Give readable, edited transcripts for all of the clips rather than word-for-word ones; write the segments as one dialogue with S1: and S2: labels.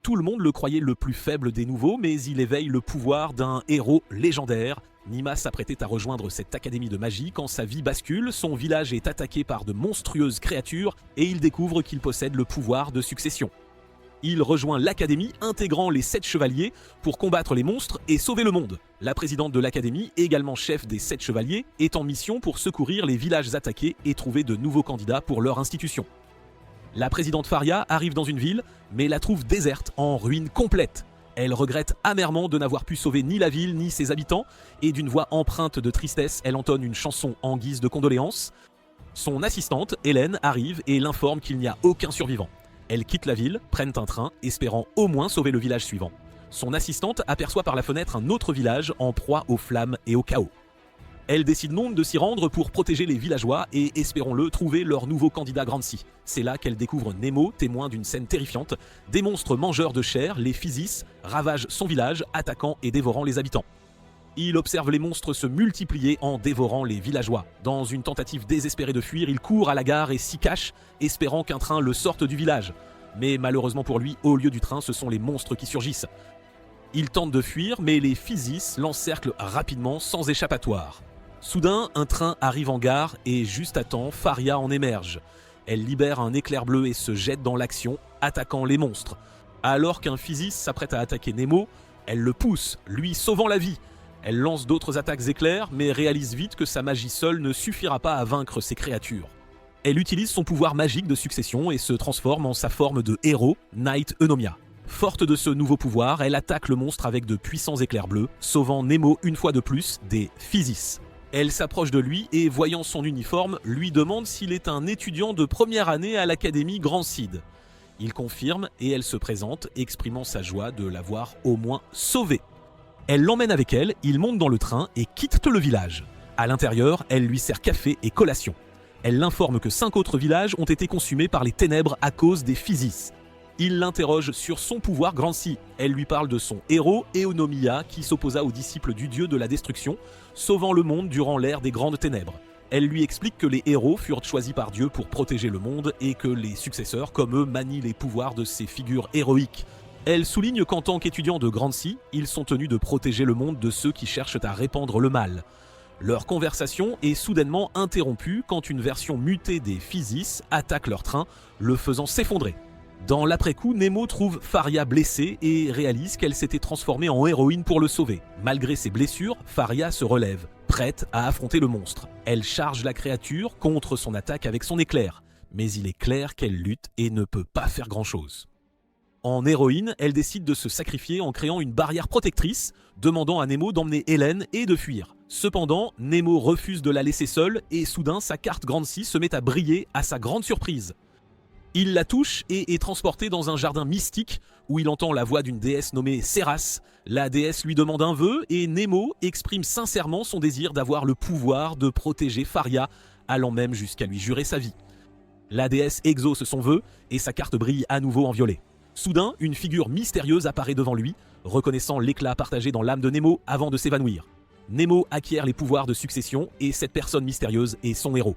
S1: Tout le monde le croyait le plus faible des nouveaux, mais il éveille le pouvoir d'un héros légendaire. Nima s'apprêtait à rejoindre cette académie de magie quand sa vie bascule, son village est attaqué par de monstrueuses créatures et il découvre qu'il possède le pouvoir de succession. Il rejoint l'académie intégrant les 7 chevaliers pour combattre les monstres et sauver le monde. La présidente de l'académie, également chef des 7 chevaliers, est en mission pour secourir les villages attaqués et trouver de nouveaux candidats pour leur institution. La présidente Faria arrive dans une ville, mais la trouve déserte, en ruine complète. Elle regrette amèrement de n'avoir pu sauver ni la ville ni ses habitants, et d'une voix empreinte de tristesse, elle entonne une chanson en guise de condoléances. Son assistante, Hélène, arrive et l'informe qu'il n'y a aucun survivant. Elles quittent la ville, prennent un train, espérant au moins sauver le village suivant. Son assistante aperçoit par la fenêtre un autre village en proie aux flammes et au chaos. Elle décide donc de s'y rendre pour protéger les villageois et, espérons-le, trouver leur nouveau candidat Grancy. C'est là qu'elle découvre Nemo, témoin d'une scène terrifiante. Des monstres mangeurs de chair, les Physis, ravagent son village, attaquant et dévorant les habitants. Il observe les monstres se multiplier en dévorant les villageois. Dans une tentative désespérée de fuir, il court à la gare et s'y cache, espérant qu'un train le sorte du village. Mais malheureusement pour lui, au lieu du train, ce sont les monstres qui surgissent. Il tente de fuir, mais les Physis l'encerclent rapidement sans échappatoire. Soudain, un train arrive en gare et juste à temps, Faria en émerge. Elle libère un éclair bleu et se jette dans l'action, attaquant les monstres. Alors qu'un Physis s'apprête à attaquer Nemo, elle le pousse, lui sauvant la vie. Elle lance d'autres attaques éclairs, mais réalise vite que sa magie seule ne suffira pas à vaincre ces créatures. Elle utilise son pouvoir magique de succession et se transforme en sa forme de héros, Knight Eunomia. Forte de ce nouveau pouvoir, elle attaque le monstre avec de puissants éclairs bleus, sauvant Nemo une fois de plus des Physis. Elle s'approche de lui et, voyant son uniforme, lui demande s'il est un étudiant de première année à l'académie Grand Cid. Il confirme et elle se présente, exprimant sa joie de l'avoir au moins sauvé. Elle l'emmène avec elle, ils montent dans le train et quittent le village. À l'intérieur, elle lui sert café et collation. Elle l'informe que 5 autres villages ont été consumés par les ténèbres à cause des Physis. Il l'interroge sur son pouvoir Grancy. Elle lui parle de son héros, Eunomia, qui s'opposa aux disciples du dieu de la destruction, sauvant le monde durant l'ère des grandes ténèbres. Elle lui explique que les héros furent choisis par Dieu pour protéger le monde et que les successeurs, comme eux, manient les pouvoirs de ces figures héroïques. Elle souligne qu'en tant qu'étudiants de Grancy, ils sont tenus de protéger le monde de ceux qui cherchent à répandre le mal. Leur conversation est soudainement interrompue quand une version mutée des Physis attaque leur train, le faisant s'effondrer. Dans l'après-coup, Nemo trouve Faria blessée et réalise qu'elle s'était transformée en héroïne pour le sauver. Malgré ses blessures, Faria se relève, prête à affronter le monstre. Elle charge la créature contre son attaque avec son éclair, mais il est clair qu'elle lutte et ne peut pas faire grand-chose. En héroïne, elle décide de se sacrifier en créant une barrière protectrice, demandant à Nemo d'emmener Hélène et de fuir. Cependant, Nemo refuse de la laisser seule et soudain sa carte Grancy se met à briller à sa grande surprise. Il la touche et est transporté dans un jardin mystique où il entend la voix d'une déesse nommée Céras. La déesse lui demande un vœu et Nemo exprime sincèrement son désir d'avoir le pouvoir de protéger Faria, allant même jusqu'à lui jurer sa vie. La déesse exauce son vœu et sa carte brille à nouveau en violet. Soudain, une figure mystérieuse apparaît devant lui, reconnaissant l'éclat partagé dans l'âme de Nemo avant de s'évanouir. Nemo acquiert les pouvoirs de succession et cette personne mystérieuse est son héros.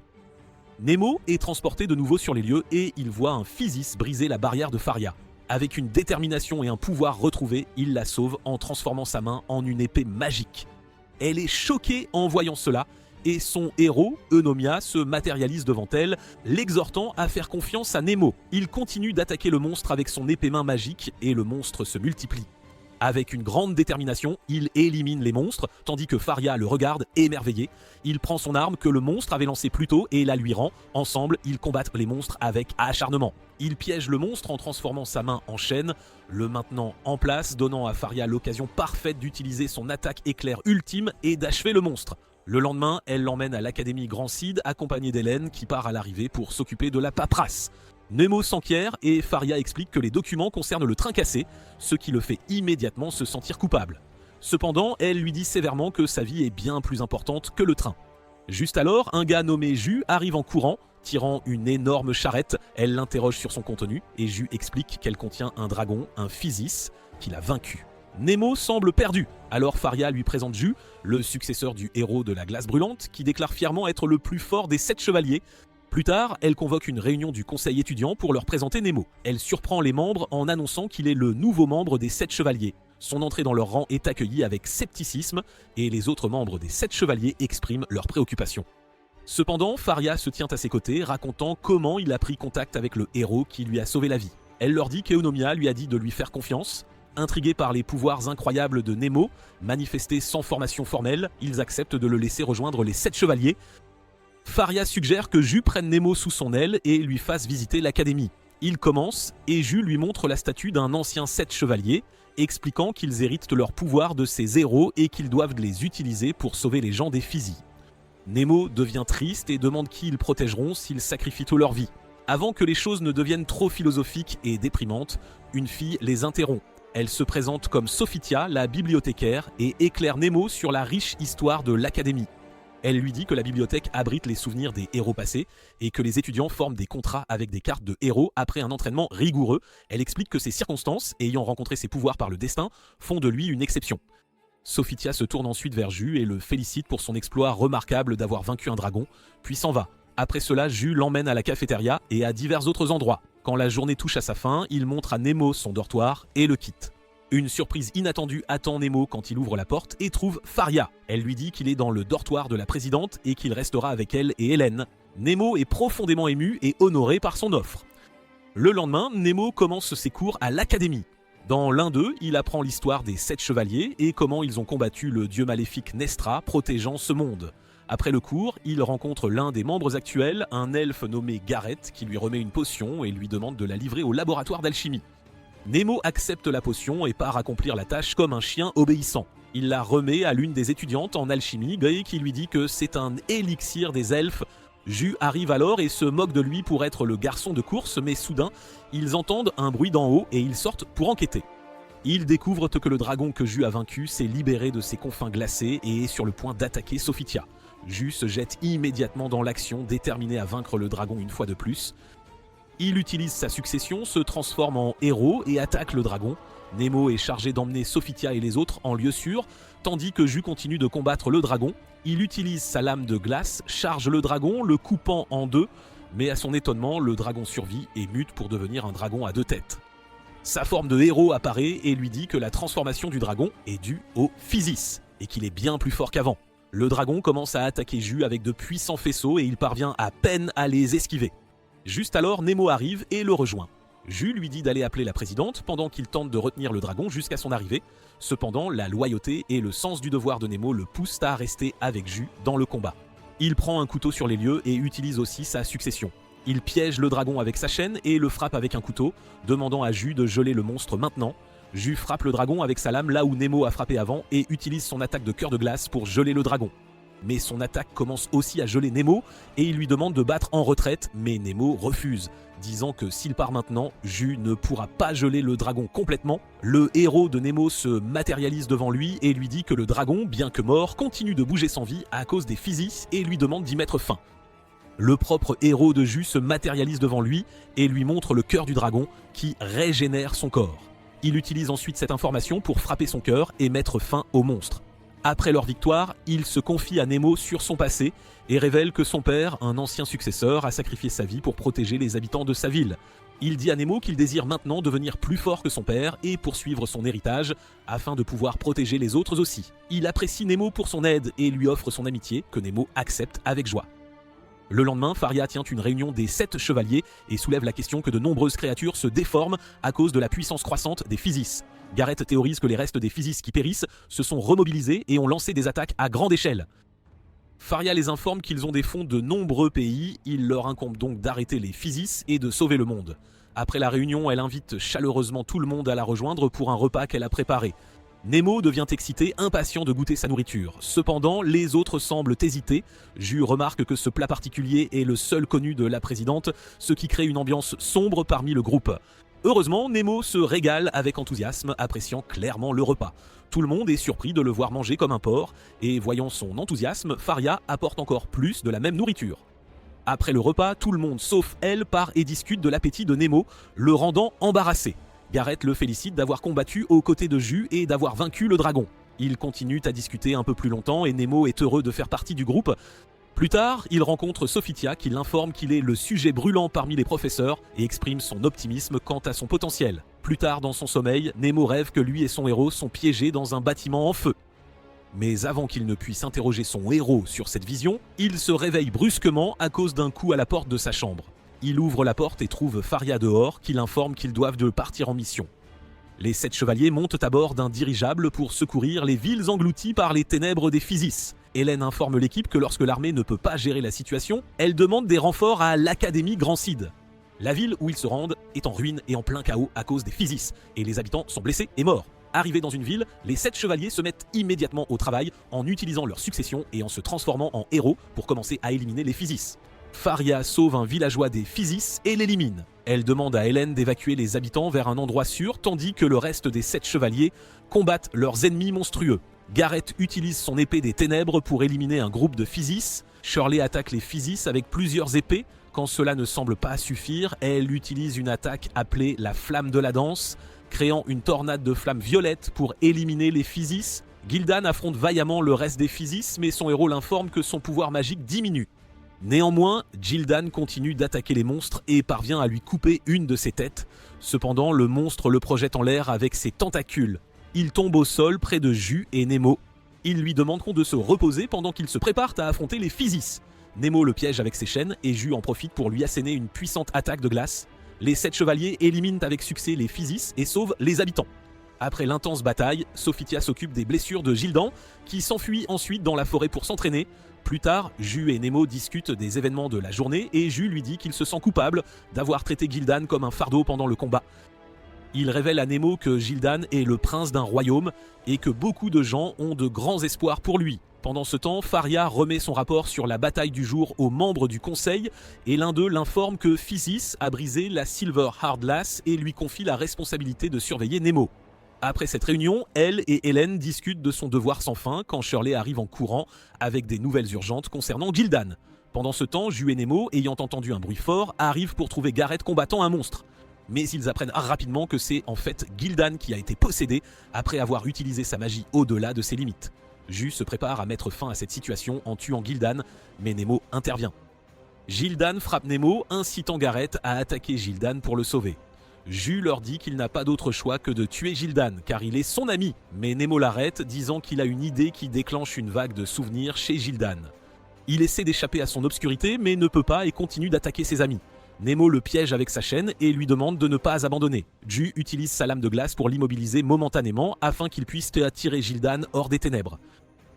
S1: Nemo est transporté de nouveau sur les lieux et il voit un Physis briser la barrière de Faria. Avec une détermination et un pouvoir retrouvé, il la sauve en transformant sa main en une épée magique. Elle est choquée en voyant cela et son héros, Eunomia, se matérialise devant elle, l'exhortant à faire confiance à Nemo. Il continue d'attaquer le monstre avec son épée-main magique et le monstre se multiplie. Avec une grande détermination, il élimine les monstres, tandis que Faria le regarde émerveillé. Il prend son arme que le monstre avait lancée plus tôt et la lui rend. Ensemble, ils combattent les monstres avec acharnement. Il piège le monstre en transformant sa main en chaîne, le maintenant en place, donnant à Faria l'occasion parfaite d'utiliser son attaque éclair ultime et d'achever le monstre. Le lendemain, elle l'emmène à l'académie Grand Cid, accompagnée d'Hélène qui part à l'arrivée pour s'occuper de la paperasse. Nemo s'enquiert et Faria explique que les documents concernent le train cassé, ce qui le fait immédiatement se sentir coupable. Cependant, elle lui dit sévèrement que sa vie est bien plus importante que le train. Juste alors, un gars nommé Jus arrive en courant, tirant une énorme charrette. Elle l'interroge sur son contenu et Jus explique qu'elle contient un dragon, un Physis, qu'il a vaincu. Nemo semble perdu, alors Faria lui présente Jus, le successeur du héros de la glace brûlante, qui déclare fièrement être le plus fort des 7 chevaliers. Plus tard, elle convoque une réunion du conseil étudiant pour leur présenter Nemo. Elle surprend les membres en annonçant qu'il est le nouveau membre des 7 chevaliers. Son entrée dans leur rang est accueillie avec scepticisme et les autres membres des 7 chevaliers expriment leurs préoccupations. Cependant, Faria se tient à ses côtés, racontant comment il a pris contact avec le héros qui lui a sauvé la vie. Elle leur dit qu'Eunomia lui a dit de lui faire confiance. Intrigués par les pouvoirs incroyables de Nemo, manifestés sans formation formelle, ils acceptent de le laisser rejoindre les 7 chevaliers. Faria suggère que Ju prenne Nemo sous son aile et lui fasse visiter l'académie. Il commence et Ju lui montre la statue d'un ancien 7 chevaliers, expliquant qu'ils héritent leur pouvoir de ces héros et qu'ils doivent les utiliser pour sauver les gens des Physi. Nemo devient triste et demande qui ils protégeront s'ils sacrifient toute leur vie. Avant que les choses ne deviennent trop philosophiques et déprimantes, une fille les interrompt. Elle se présente comme Sophitia, la bibliothécaire, et éclaire Nemo sur la riche histoire de l'académie. Elle lui dit que la bibliothèque abrite les souvenirs des héros passés et que les étudiants forment des contrats avec des cartes de héros après un entraînement rigoureux. Elle explique que ces circonstances, ayant rencontré ses pouvoirs par le destin, font de lui une exception. Sophitia se tourne ensuite vers Ju et le félicite pour son exploit remarquable d'avoir vaincu un dragon, puis s'en va. Après cela, Ju l'emmène à la cafétéria et à divers autres endroits. Quand la journée touche à sa fin, il montre à Nemo son dortoir et le quitte. Une surprise inattendue attend Nemo quand il ouvre la porte et trouve Faria. Elle lui dit qu'il est dans le dortoir de la présidente et qu'il restera avec elle et Hélène. Nemo est profondément ému et honoré par son offre. Le lendemain, Nemo commence ses cours à l'académie. Dans l'un d'eux, il apprend l'histoire des 7 chevaliers et comment ils ont combattu le dieu maléfique Nestra, protégeant ce monde. Après le cours, il rencontre l'un des membres actuels, un elfe nommé Gareth, qui lui remet une potion et lui demande de la livrer au laboratoire d'alchimie. Nemo accepte la potion et part accomplir la tâche comme un chien obéissant. Il la remet à l'une des étudiantes en alchimie qui lui dit que c'est un élixir des elfes. Ju arrive alors et se moque de lui pour être le garçon de course, mais soudain, ils entendent un bruit d'en haut et ils sortent pour enquêter. Ils découvrent que le dragon que Ju a vaincu s'est libéré de ses confins glacés et est sur le point d'attaquer Sophitia. Ju se jette immédiatement dans l'action, déterminé à vaincre le dragon une fois de plus. Il utilise sa succession, se transforme en héros et attaque le dragon. Nemo est chargé d'emmener Sophitia et les autres en lieu sûr, tandis que Ju continue de combattre le dragon. Il utilise sa lame de glace, charge le dragon, le coupant en deux, mais à son étonnement, le dragon survit et mute pour devenir un dragon à 2 têtes. Sa forme de héros apparaît et lui dit que la transformation du dragon est due au Physis et qu'il est bien plus fort qu'avant. Le dragon commence à attaquer Ju avec de puissants faisceaux et il parvient à peine à les esquiver. Juste alors, Nemo arrive et le rejoint. Ju lui dit d'aller appeler la présidente pendant qu'il tente de retenir le dragon jusqu'à son arrivée. Cependant, la loyauté et le sens du devoir de Nemo le poussent à rester avec Ju dans le combat. Il prend un couteau sur les lieux et utilise aussi sa succession. Il piège le dragon avec sa chaîne et le frappe avec un couteau, demandant à Ju de geler le monstre maintenant. Ju frappe le dragon avec sa lame là où Nemo a frappé avant et utilise son attaque de cœur de glace pour geler le dragon. Mais son attaque commence aussi à geler Nemo et il lui demande de battre en retraite, mais Nemo refuse, disant que s'il part maintenant, Ju ne pourra pas geler le dragon complètement. Le héros de Nemo se matérialise devant lui et lui dit que le dragon, bien que mort, continue de bouger sans vie à cause des Physis et lui demande d'y mettre fin. Le propre héros de Ju se matérialise devant lui et lui montre le cœur du dragon qui régénère son corps. Il utilise ensuite cette information pour frapper son cœur et mettre fin au monstre. Après leur victoire, il se confie à Nemo sur son passé et révèle que son père, un ancien successeur, a sacrifié sa vie pour protéger les habitants de sa ville. Il dit à Nemo qu'il désire maintenant devenir plus fort que son père et poursuivre son héritage afin de pouvoir protéger les autres aussi. Il apprécie Nemo pour son aide et lui offre son amitié que Nemo accepte avec joie. Le lendemain, Faria tient une réunion des 7 chevaliers et soulève la question que de nombreuses créatures se déforment à cause de la puissance croissante des Physis. Gareth théorise que les restes des Physis qui périssent se sont remobilisés et ont lancé des attaques à grande échelle. Faria les informe qu'ils ont des fonds de nombreux pays, il leur incombe donc d'arrêter les Physis et de sauver le monde. Après la réunion, elle invite chaleureusement tout le monde à la rejoindre pour un repas qu'elle a préparé. Nemo devient excité, impatient de goûter sa nourriture. Cependant, les autres semblent hésiter. Ju remarque que ce plat particulier est le seul connu de la présidente, ce qui crée une ambiance sombre parmi le groupe. Heureusement, Nemo se régale avec enthousiasme, appréciant clairement le repas. Tout le monde est surpris de le voir manger comme un porc, et voyant son enthousiasme, Faria apporte encore plus de la même nourriture. Après le repas, tout le monde sauf elle part et discute de l'appétit de Nemo, le rendant embarrassé. Gareth le félicite d'avoir combattu aux côtés de Ju et d'avoir vaincu le dragon. Ils continuent à discuter un peu plus longtemps et Nemo est heureux de faire partie du groupe. Plus tard, il rencontre Sophitia qui l'informe qu'il est le sujet brûlant parmi les professeurs et exprime son optimisme quant à son potentiel. Plus tard dans son sommeil, Nemo rêve que lui et son héros sont piégés dans un bâtiment en feu. Mais avant qu'il ne puisse interroger son héros sur cette vision, il se réveille brusquement à cause d'un coup à la porte de sa chambre. Il ouvre la porte et trouve Faria dehors qui l'informe qu'ils doivent de partir en mission. Les 7 chevaliers montent à bord d'un dirigeable pour secourir les villes englouties par les ténèbres des Physis. Hélène informe l'équipe que lorsque l'armée ne peut pas gérer la situation, elle demande des renforts à l'Académie Grand Cid. La ville où ils se rendent est en ruine et en plein chaos à cause des Physis, et les habitants sont blessés et morts. Arrivés dans une ville, les 7 chevaliers se mettent immédiatement au travail en utilisant leur succession et en se transformant en héros pour commencer à éliminer les Physis. Faria sauve un villageois des Physis et l'élimine. Elle demande à Hélène d'évacuer les habitants vers un endroit sûr tandis que le reste des 7 chevaliers combattent leurs ennemis monstrueux. Gareth utilise son épée des ténèbres pour éliminer un groupe de Physis. Shirley attaque les Physis avec plusieurs épées. Quand cela ne semble pas suffire, elle utilise une attaque appelée la flamme de la danse, créant une tornade de flammes violettes pour éliminer les Physis. Gil'dan affronte vaillamment le reste des Physis, mais son héros l'informe que son pouvoir magique diminue. Néanmoins, Gil'dan continue d'attaquer les monstres et parvient à lui couper une de ses têtes. Cependant, le monstre le projette en l'air avec ses tentacules. Il tombe au sol près de Jus et Nemo. Ils lui demanderont de se reposer pendant qu'ils se préparent à affronter les Physis. Nemo le piège avec ses chaînes et Jus en profite pour lui asséner une puissante attaque de glace. Les 7 chevaliers éliminent avec succès les Physis et sauvent les habitants. Après l'intense bataille, Sophitia s'occupe des blessures de Gil'dan, qui s'enfuit ensuite dans la forêt pour s'entraîner. Plus tard, Jus et Nemo discutent des événements de la journée et Jus lui dit qu'il se sent coupable d'avoir traité Gil'dan comme un fardeau pendant le combat. Il révèle à Nemo que Gil'dan est le prince d'un royaume et que beaucoup de gens ont de grands espoirs pour lui. Pendant ce temps, Faria remet son rapport sur la bataille du jour aux membres du conseil et l'un d'eux l'informe que Physis a brisé la Silver Hard Lass et lui confie la responsabilité de surveiller Nemo. Après cette réunion, elle et Hélène discutent de son devoir sans fin quand Shirley arrive en courant avec des nouvelles urgentes concernant Gil'dan. Pendant ce temps, Jus et Nemo, ayant entendu un bruit fort, arrivent pour trouver Gareth combattant un monstre. Mais ils apprennent rapidement que c'est en fait Gil'dan qui a été possédé après avoir utilisé sa magie au-delà de ses limites. Jus se prépare à mettre fin à cette situation en tuant Gil'dan, mais Nemo intervient. Gil'dan frappe Nemo, incitant Gareth à attaquer Gil'dan pour le sauver. Jus leur dit qu'il n'a pas d'autre choix que de tuer Gil'dan, car il est son ami, mais Nemo l'arrête, disant qu'il a une idée qui déclenche une vague de souvenirs chez Gil'dan. Il essaie d'échapper à son obscurité, mais ne peut pas et continue d'attaquer ses amis. Nemo le piège avec sa chaîne et lui demande de ne pas abandonner. Jus utilise sa lame de glace pour l'immobiliser momentanément afin qu'il puisse attirer Gil'dan hors des ténèbres.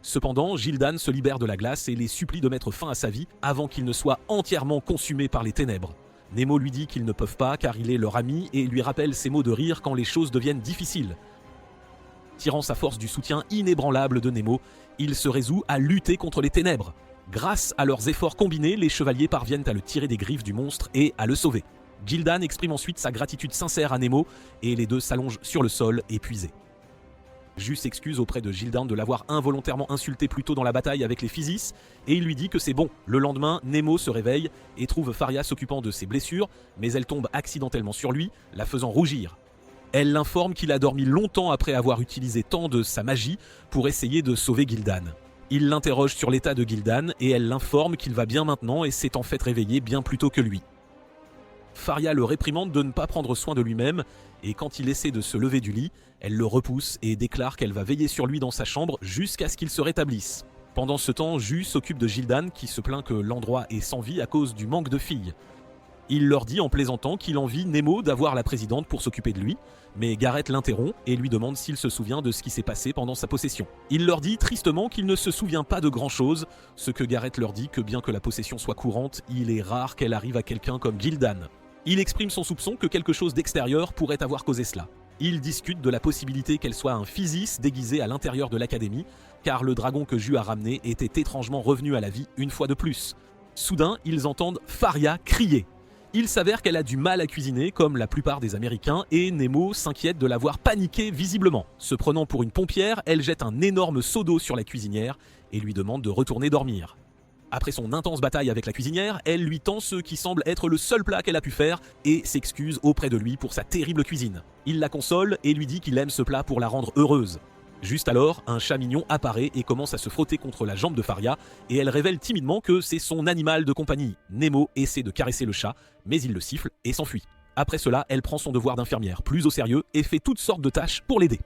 S1: Cependant, Gil'dan se libère de la glace et les supplie de mettre fin à sa vie avant qu'il ne soit entièrement consumé par les ténèbres. Nemo lui dit qu'ils ne peuvent pas car il est leur ami et lui rappelle ses mots de rire quand les choses deviennent difficiles. Tirant sa force du soutien inébranlable de Nemo, il se résout à lutter contre les ténèbres. Grâce à leurs efforts combinés, les chevaliers parviennent à le tirer des griffes du monstre et à le sauver. Gil'dan exprime ensuite sa gratitude sincère à Nemo et les deux s'allongent sur le sol, épuisés. Jus s'excuse auprès de Gil'dan de l'avoir involontairement insulté plus tôt dans la bataille avec les Physis et il lui dit que c'est bon. Le lendemain, Nemo se réveille et trouve Faria s'occupant de ses blessures, mais elle tombe accidentellement sur lui, la faisant rougir. Elle l'informe qu'il a dormi longtemps après avoir utilisé tant de sa magie pour essayer de sauver Gil'dan. Il l'interroge sur l'état de Gil'dan et elle l'informe qu'il va bien maintenant et s'est en fait réveillé bien plus tôt que lui. Faria le réprimande de ne pas prendre soin de lui-même et quand il essaie de se lever du lit, elle le repousse et déclare qu'elle va veiller sur lui dans sa chambre jusqu'à ce qu'il se rétablisse. Pendant ce temps, Jus s'occupe de Gil'dan qui se plaint que l'endroit est sans vie à cause du manque de filles. Il leur dit en plaisantant qu'il envie Nemo d'avoir la présidente pour s'occuper de lui, mais Gareth l'interrompt et lui demande s'il se souvient de ce qui s'est passé pendant sa possession. Il leur dit tristement qu'il ne se souvient pas de grand-chose, ce que Gareth leur dit que bien que la possession soit courante, il est rare qu'elle arrive à quelqu'un comme Gil'dan. Il exprime son soupçon que quelque chose d'extérieur pourrait avoir causé cela. Ils discutent de la possibilité qu'elle soit un Physis déguisé à l'intérieur de l'académie, car le dragon que Jus a ramené était étrangement revenu à la vie une fois de plus. Soudain, ils entendent Faria crier. Il s'avère qu'elle a du mal à cuisiner, comme la plupart des Américains, et Nemo s'inquiète de la voir paniquer visiblement. Se prenant pour une pompière, elle jette un énorme seau d'eau sur la cuisinière et lui demande de retourner dormir. Après son intense bataille avec la cuisinière, elle lui tend ce qui semble être le seul plat qu'elle a pu faire et s'excuse auprès de lui pour sa terrible cuisine. Il la console et lui dit qu'il aime ce plat pour la rendre heureuse. Juste alors, un chat mignon apparaît et commence à se frotter contre la jambe de Faria, et elle révèle timidement que c'est son animal de compagnie. Nemo essaie de caresser le chat, mais il le siffle et s'enfuit. Après cela, elle prend son devoir d'infirmière plus au sérieux et fait toutes sortes de tâches pour l'aider.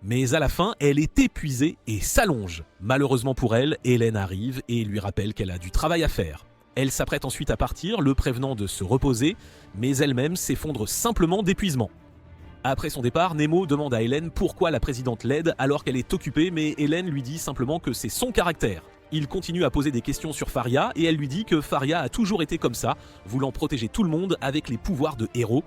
S1: Mais à la fin, elle est épuisée et s'allonge. Malheureusement pour elle, Hélène arrive et lui rappelle qu'elle a du travail à faire. Elle s'apprête ensuite à partir, le prévenant de se reposer, mais elle-même s'effondre simplement d'épuisement. Après son départ, Nemo demande à Hélène pourquoi la présidente l'aide alors qu'elle est occupée, mais Hélène lui dit simplement que c'est son caractère. Il continue à poser des questions sur Faria et elle lui dit que Faria a toujours été comme ça, voulant protéger tout le monde avec les pouvoirs de héros.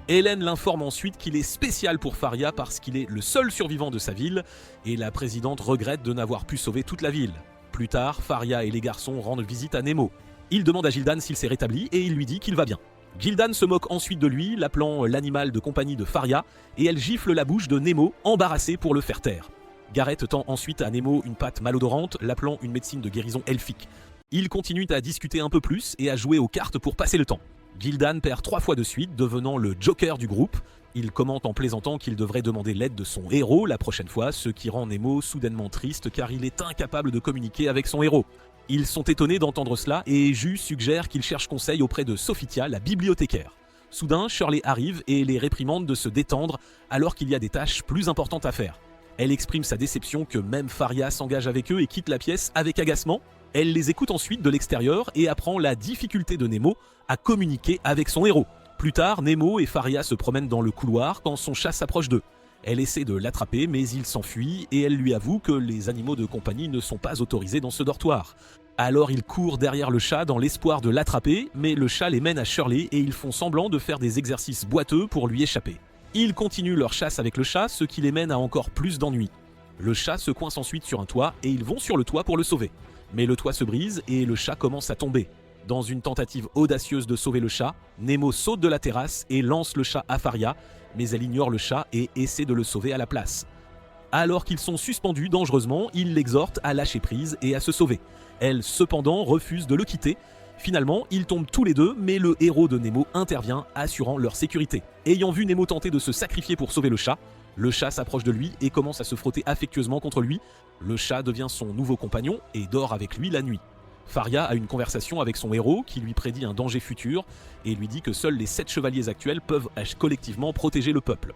S1: Hélène l'informe ensuite qu'il est spécial pour Faria parce qu'il est le seul survivant de sa ville et la présidente regrette de n'avoir pu sauver toute la ville. Plus tard, Faria et les garçons rendent visite à Nemo. Il demande à Gildan s'il s'est rétabli et il lui dit qu'il va bien. Gildan se moque ensuite de lui, l'appelant l'animal de compagnie de Faria, et elle gifle la bouche de Nemo, embarrassé pour le faire taire. Gareth tend ensuite à Nemo une pâte malodorante, l'appelant une médecine de guérison elfique. Ils continuent à discuter un peu plus et à jouer aux cartes pour passer le temps. Gildan perd 3 fois de suite, devenant le Joker du groupe. Il commente en plaisantant qu'il devrait demander l'aide de son héros la prochaine fois, ce qui rend Nemo soudainement triste car il est incapable de communiquer avec son héros. Ils sont étonnés d'entendre cela et Ju suggère qu'ils cherchent conseil auprès de Sophitia, la bibliothécaire. Soudain, Shirley arrive et les réprimande de se détendre alors qu'il y a des tâches plus importantes à faire. Elle exprime sa déception que même Faria s'engage avec eux et quitte la pièce avec agacement. Elle les écoute ensuite de l'extérieur et apprend la difficulté de Nemo à communiquer avec son héros. Plus tard, Nemo et Faria se promènent dans le couloir quand son chat s'approche d'eux. Elle essaie de l'attraper mais il s'enfuit et elle lui avoue que les animaux de compagnie ne sont pas autorisés dans ce dortoir. Alors il court derrière le chat dans l'espoir de l'attraper, mais le chat les mène à Shirley et ils font semblant de faire des exercices boiteux pour lui échapper. Ils continuent leur chasse avec le chat, ce qui les mène à encore plus d'ennuis. Le chat se coince ensuite sur un toit et ils vont sur le toit pour le sauver. Mais le toit se brise et le chat commence à tomber. Dans une tentative audacieuse de sauver le chat, Nemo saute de la terrasse et lance le chat à Faria, mais elle ignore le chat et essaie de le sauver à la place. Alors qu'ils sont suspendus dangereusement, il l'exhorte à lâcher prise et à se sauver. Elle, cependant, refuse de le quitter. Finalement, ils tombent tous les deux, mais le héros de Nemo intervient, assurant leur sécurité. Ayant vu Nemo tenter de se sacrifier pour sauver le chat s'approche de lui et commence à se frotter affectueusement contre lui. Le chat devient son nouveau compagnon et dort avec lui la nuit. Faria a une conversation avec son héros qui lui prédit un danger futur et lui dit que seuls les 7 chevaliers actuels peuvent collectivement protéger le peuple.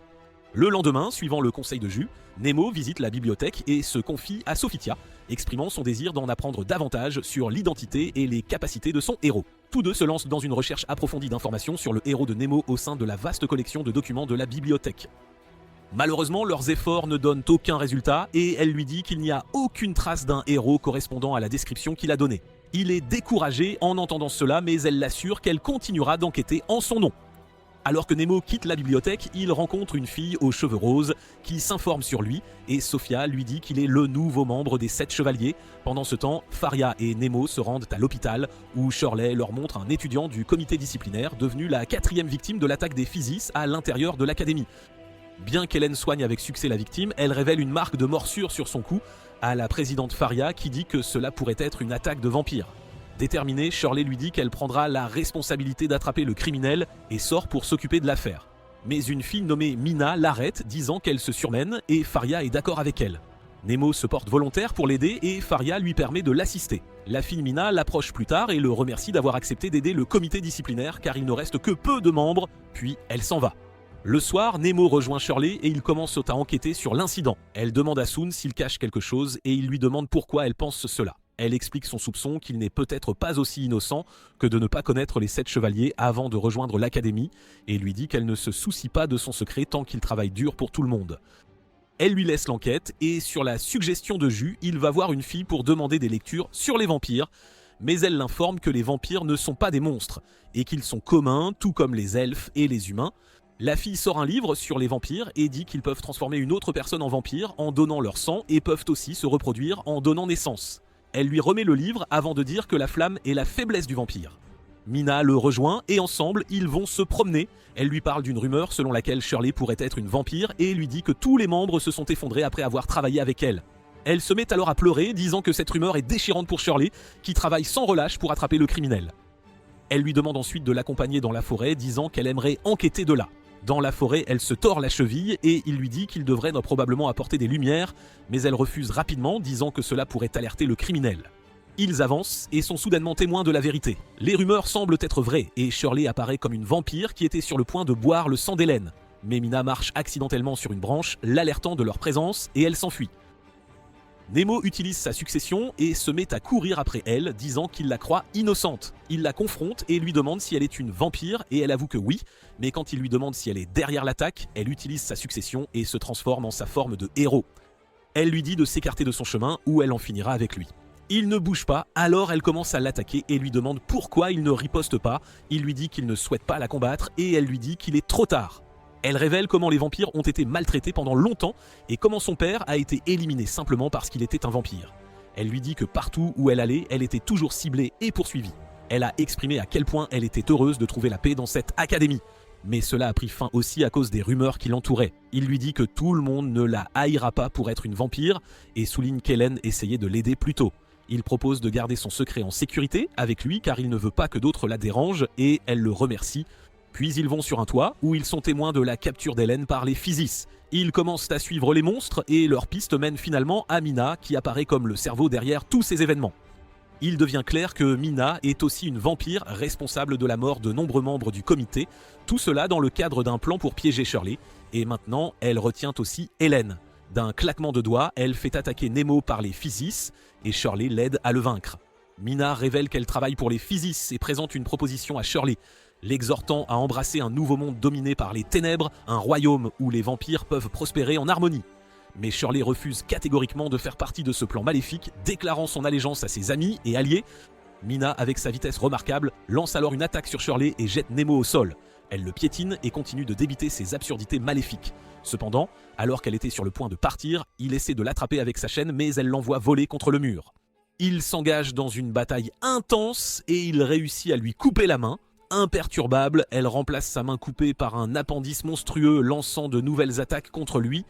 S1: Le lendemain, suivant le conseil de Ju, Nemo visite la bibliothèque et se confie à Sophitia, exprimant son désir d'en apprendre davantage sur l'identité et les capacités de son héros. Tous deux se lancent dans une recherche approfondie d'informations sur le héros de Nemo au sein de la vaste collection de documents de la bibliothèque. Malheureusement, leurs efforts ne donnent aucun résultat et elle lui dit qu'il n'y a aucune trace d'un héros correspondant à la description qu'il a donnée. Il est découragé en entendant cela, mais elle l'assure qu'elle continuera d'enquêter en son nom. Alors que Nemo quitte la bibliothèque, il rencontre une fille aux cheveux roses qui s'informe sur lui et Sophia lui dit qu'il est le nouveau membre des 7 chevaliers. Pendant ce temps, Faria et Nemo se rendent à l'hôpital où Shirley leur montre un étudiant du comité disciplinaire devenu la 4e victime de l'attaque des Physis à l'intérieur de l'académie. Bien qu'Hélène soigne avec succès la victime, elle révèle une marque de morsure sur son cou à la présidente Faria qui dit que cela pourrait être une attaque de vampire. Déterminée, Shirley lui dit qu'elle prendra la responsabilité d'attraper le criminel et sort pour s'occuper de l'affaire. Mais une fille nommée Mina l'arrête, disant qu'elle se surmène et Faria est d'accord avec elle. Nemo se porte volontaire pour l'aider et Faria lui permet de l'assister. La fille Mina l'approche plus tard et le remercie d'avoir accepté d'aider le comité disciplinaire car il ne reste que peu de membres, puis elle s'en va. Le soir, Nemo rejoint Shirley et ils commencent à enquêter sur l'incident. Elle demande à Soon s'il cache quelque chose et il lui demande pourquoi elle pense cela. Elle explique son soupçon qu'il n'est peut-être pas aussi innocent que de ne pas connaître les 7 chevaliers avant de rejoindre l'académie et lui dit qu'elle ne se soucie pas de son secret tant qu'il travaille dur pour tout le monde. Elle lui laisse l'enquête et sur la suggestion de Ju, il va voir une fille pour demander des lectures sur les vampires, mais elle l'informe que les vampires ne sont pas des monstres et qu'ils sont communs tout comme les elfes et les humains. La fille sort un livre sur les vampires et dit qu'ils peuvent transformer une autre personne en vampire en donnant leur sang et peuvent aussi se reproduire en donnant naissance. Elle lui remet le livre avant de dire que la flamme est la faiblesse du vampire. Mina le rejoint et ensemble, ils vont se promener. Elle lui parle d'une rumeur selon laquelle Shirley pourrait être une vampire et lui dit que tous les membres se sont effondrés après avoir travaillé avec elle. Elle se met alors à pleurer, disant que cette rumeur est déchirante pour Shirley, qui travaille sans relâche pour attraper le criminel. Elle lui demande ensuite de l'accompagner dans la forêt, disant qu'elle aimerait enquêter de là. Dans la forêt, elle se tord la cheville et il lui dit qu'il devrait probablement apporter des lumières, mais elle refuse rapidement, disant que cela pourrait alerter le criminel. Ils avancent et sont soudainement témoins de la vérité. Les rumeurs semblent être vraies et Shirley apparaît comme une vampire qui était sur le point de boire le sang d'Hélène. Mais Mina marche accidentellement sur une branche, l'alertant de leur présence et elle s'enfuit. Nemo utilise sa succession et se met à courir après elle, disant qu'il la croit innocente. Il la confronte et lui demande si elle est une vampire et elle avoue que oui, mais quand il lui demande si elle est derrière l'attaque, elle utilise sa succession et se transforme en sa forme de héros. Elle lui dit de s'écarter de son chemin ou elle en finira avec lui. Il ne bouge pas, alors elle commence à l'attaquer et lui demande pourquoi il ne riposte pas. Il lui dit qu'il ne souhaite pas la combattre et elle lui dit qu'il est trop tard. Elle révèle comment les vampires ont été maltraités pendant longtemps et comment son père a été éliminé simplement parce qu'il était un vampire. Elle lui dit que partout où elle allait, elle était toujours ciblée et poursuivie. Elle a exprimé à quel point elle était heureuse de trouver la paix dans cette académie. Mais cela a pris fin aussi à cause des rumeurs qui l'entouraient. Il lui dit que tout le monde ne la haïra pas pour être une vampire et souligne qu'Hélène essayait de l'aider plus tôt. Il propose de garder son secret en sécurité avec lui car il ne veut pas que d'autres la dérangent et elle le remercie. Puis ils vont sur un toit où ils sont témoins de la capture d'Hélène par les Physis. Ils commencent à suivre les monstres et leur piste mène finalement à Mina qui apparaît comme le cerveau derrière tous ces événements. Il devient clair que Mina est aussi une vampire responsable de la mort de nombreux membres du comité, tout cela dans le cadre d'un plan pour piéger Shirley, et maintenant elle retient aussi Hélène. D'un claquement de doigts, elle fait attaquer Nemo par les Physis et Shirley l'aide à le vaincre. Mina révèle qu'elle travaille pour les Physis et présente une proposition à Shirley, l'exhortant à embrasser un nouveau monde dominé par les ténèbres, un royaume où les vampires peuvent prospérer en harmonie. Mais Shirley refuse catégoriquement de faire partie de ce plan maléfique, déclarant son allégeance à ses amis et alliés. Mina, avec sa vitesse remarquable, lance alors une attaque sur Shirley et jette Nemo au sol. Elle le piétine et continue de débiter ses absurdités maléfiques. Cependant, alors qu'elle était sur le point de partir, il essaie de l'attraper avec sa chaîne mais elle l'envoie voler contre le mur. Il s'engage dans une bataille intense et il réussit à lui couper la main. Imperturbable, elle remplace sa main coupée par un appendice monstrueux lançant de nouvelles attaques contre lui.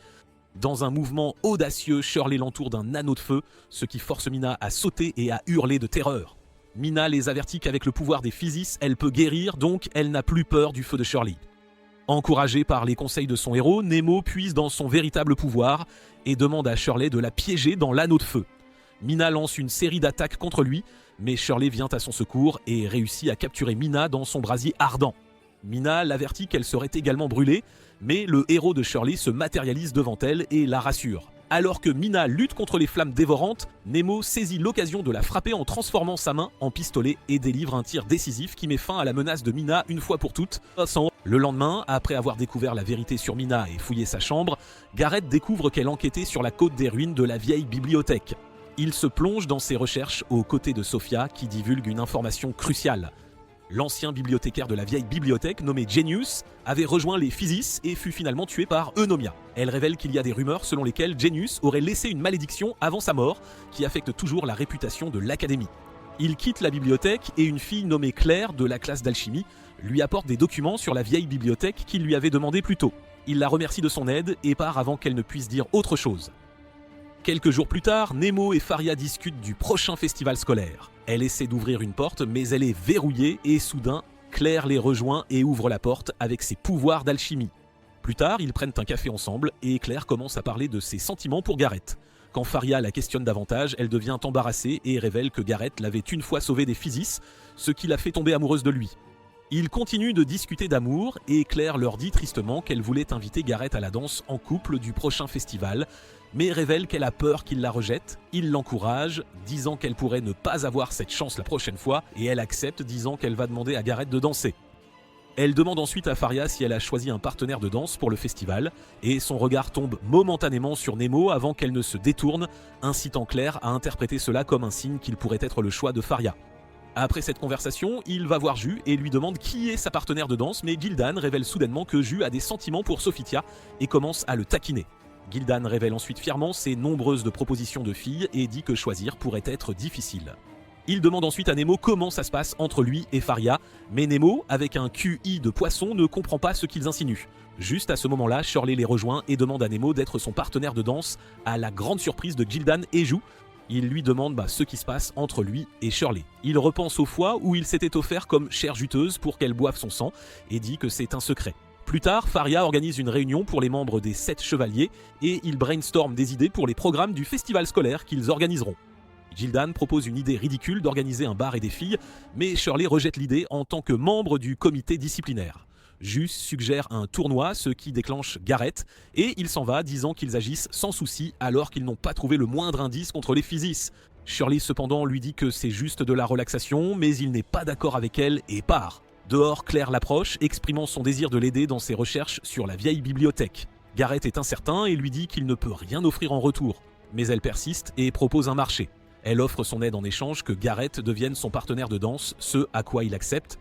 S1: Dans un mouvement audacieux, Shirley l'entoure d'un anneau de feu, ce qui force Mina à sauter et à hurler de terreur. Mina les avertit qu'avec le pouvoir des Physis, elle peut guérir, donc elle n'a plus peur du feu de Shirley. Encouragé par les conseils de son héros, Nemo puise dans son véritable pouvoir et demande à Shirley de la piéger dans l'anneau de feu. Mina lance une série d'attaques contre lui, mais Shirley vient à son secours et réussit à capturer Mina dans son brasier ardent. Mina l'avertit qu'elle serait également brûlée, mais le héros de Shirley se matérialise devant elle et la rassure. Alors que Mina lutte contre les flammes dévorantes, Nemo saisit l'occasion de la frapper en transformant sa main en pistolet et délivre un tir décisif qui met fin à la menace de Mina une fois pour toutes. Le lendemain, après avoir découvert la vérité sur Mina et fouillé sa chambre, Garrett découvre qu'elle enquêtait sur la côte des ruines de la vieille bibliothèque. Il se plonge dans ses recherches aux côtés de Sophia qui divulgue une information cruciale. L'ancien bibliothécaire de la vieille bibliothèque, nommé Genius, avait rejoint les Physis et fut finalement tué par Eunomia. Elle révèle qu'il y a des rumeurs selon lesquelles Genius aurait laissé une malédiction avant sa mort qui affecte toujours la réputation de l'académie. Il quitte la bibliothèque et une fille nommée Claire de la classe d'alchimie lui apporte des documents sur la vieille bibliothèque qu'il lui avait demandé plus tôt. Il la remercie de son aide et part avant qu'elle ne puisse dire autre chose. Quelques jours plus tard, Nemo et Faria discutent du prochain festival scolaire. Elle essaie d'ouvrir une porte, mais elle est verrouillée et soudain, Claire les rejoint et ouvre la porte avec ses pouvoirs d'alchimie. Plus tard, ils prennent un café ensemble et Claire commence à parler de ses sentiments pour Garrett. Quand Faria la questionne davantage, elle devient embarrassée et révèle que Garrett l'avait une fois sauvé des Physis, ce qui la fait tomber amoureuse de lui. Ils continuent de discuter d'amour et Claire leur dit tristement qu'elle voulait inviter Garrett à la danse en couple du prochain festival, mais révèle qu'elle a peur qu'il la rejette. Il l'encourage, disant qu'elle pourrait ne pas avoir cette chance la prochaine fois, et elle accepte, disant qu'elle va demander à Garrett de danser. Elle demande ensuite à Faria si elle a choisi un partenaire de danse pour le festival, et son regard tombe momentanément sur Nemo avant qu'elle ne se détourne, incitant Claire à interpréter cela comme un signe qu'il pourrait être le choix de Faria. Après cette conversation, il va voir Ju et lui demande qui est sa partenaire de danse, mais Gildan révèle soudainement que Ju a des sentiments pour Sophitia et commence à le taquiner. Gildan révèle ensuite fièrement ses nombreuses propositions de filles et dit que choisir pourrait être difficile. Il demande ensuite à Nemo comment ça se passe entre lui et Faria, mais Nemo, avec un QI de poisson, ne comprend pas ce qu'ils insinuent. Juste à ce moment-là, Shirley les rejoint et demande à Nemo d'être son partenaire de danse, à la grande surprise de Gildan et Ju. Il lui demande ce qui se passe entre lui et Shirley. Il repense aux fois où il s'était offert comme chair juteuse pour qu'elle boive son sang et dit que c'est un secret. Plus tard, Faria organise une réunion pour les membres des 7 chevaliers et ils brainstorment des idées pour les programmes du festival scolaire qu'ils organiseront. Gildan propose une idée ridicule d'organiser un bar et des filles, mais Shirley rejette l'idée en tant que membre du comité disciplinaire. Jus suggère un tournoi, ce qui déclenche Garrett, et il s'en va disant qu'ils agissent sans souci alors qu'ils n'ont pas trouvé le moindre indice contre les Physis. Shirley cependant lui dit que c'est juste de la relaxation, mais il n'est pas d'accord avec elle et part. Dehors, Claire l'approche, exprimant son désir de l'aider dans ses recherches sur la vieille bibliothèque. Garrett est incertain et lui dit qu'il ne peut rien offrir en retour. Mais elle persiste et propose un marché. Elle offre son aide en échange que Garrett devienne son partenaire de danse, ce à quoi il accepte.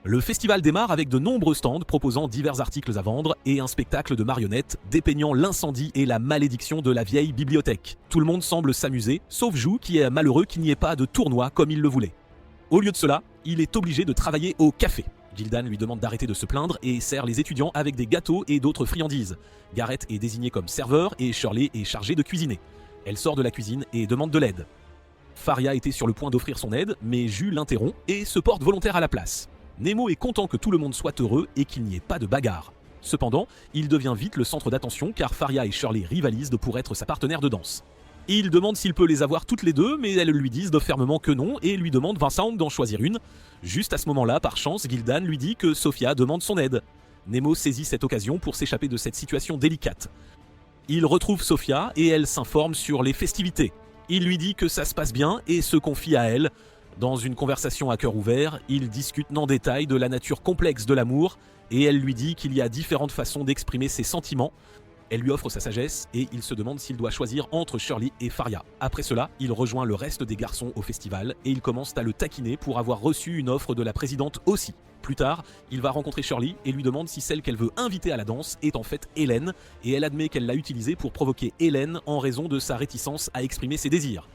S1: Le festival démarre avec de nombreux stands proposant divers articles à vendre et un spectacle de marionnettes dépeignant l'incendie et la malédiction de la vieille bibliothèque. Tout le monde semble s'amuser, sauf Jou qui est malheureux qu'il n'y ait pas de tournoi comme il le voulait. Au lieu de cela, il est obligé de travailler au café. Gildan lui demande d'arrêter de se plaindre et sert les étudiants avec des gâteaux et d'autres friandises. Garrett est désigné comme serveur et Shirley est chargée de cuisiner. Elle sort de la cuisine et demande de l'aide. Faria était sur le point d'offrir son aide, mais Jus l'interrompt et se porte volontaire à la place. Nemo est content que tout le monde soit heureux et qu'il n'y ait pas de bagarre. Cependant, il devient vite le centre d'attention car Faria et Shirley rivalisent pour être sa partenaire de danse. Il demande s'il peut les avoir toutes les deux, mais elles lui disent fermement que non et lui demandent Vincent d'en choisir une. Juste à ce moment-là, par chance, Gildan lui dit que Sophia demande son aide. Nemo saisit cette occasion pour s'échapper de cette situation délicate. Il retrouve Sophia et elle s'informe sur les festivités. Il lui dit que ça se passe bien et se confie à elle. Dans une conversation à cœur ouvert, ils discutent en détail de la nature complexe de l'amour et elle lui dit qu'il y a différentes façons d'exprimer ses sentiments. Elle lui offre sa sagesse et il se demande s'il doit choisir entre Shirley et Faria. Après cela, il rejoint le reste des garçons au festival et ils commencent à le taquiner pour avoir reçu une offre de la présidente aussi. Plus tard, il va rencontrer Shirley et lui demande si celle qu'elle veut inviter à la danse est en fait Hélène et elle admet qu'elle l'a utilisée pour provoquer Hélène en raison de sa réticence à exprimer ses désirs.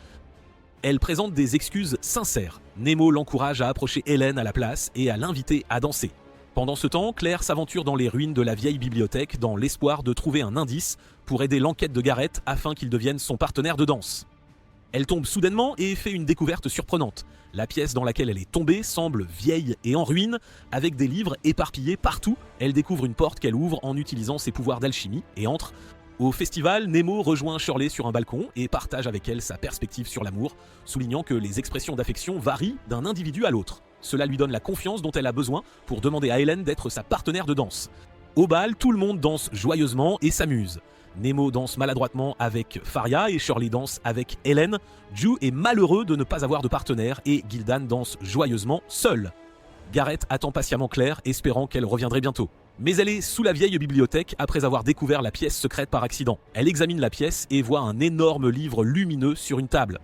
S1: Elle présente des excuses sincères. Nemo l'encourage à approcher Hélène à la place et à l'inviter à danser. Pendant ce temps, Claire s'aventure dans les ruines de la vieille bibliothèque dans l'espoir de trouver un indice pour aider l'enquête de Garrett afin qu'il devienne son partenaire de danse. Elle tombe soudainement et fait une découverte surprenante. La pièce dans laquelle elle est tombée semble vieille et en ruine, avec des livres éparpillés partout. Elle découvre une porte qu'elle ouvre en utilisant ses pouvoirs d'alchimie et entre. Au festival, Nemo rejoint Shirley sur un balcon et partage avec elle sa perspective sur l'amour, soulignant que les expressions d'affection varient d'un individu à l'autre. Cela lui donne la confiance dont elle a besoin pour demander à Hélène d'être sa partenaire de danse. Au bal, tout le monde danse joyeusement et s'amuse. Nemo danse maladroitement avec Faria et Shirley danse avec Hélène. Ju est malheureux de ne pas avoir de partenaire et Gildan danse joyeusement seul. Garrett attend patiemment Claire, espérant qu'elle reviendrait bientôt. Mais elle est sous la vieille bibliothèque après avoir découvert la pièce secrète par accident. Elle examine la pièce et voit un énorme livre lumineux sur une table.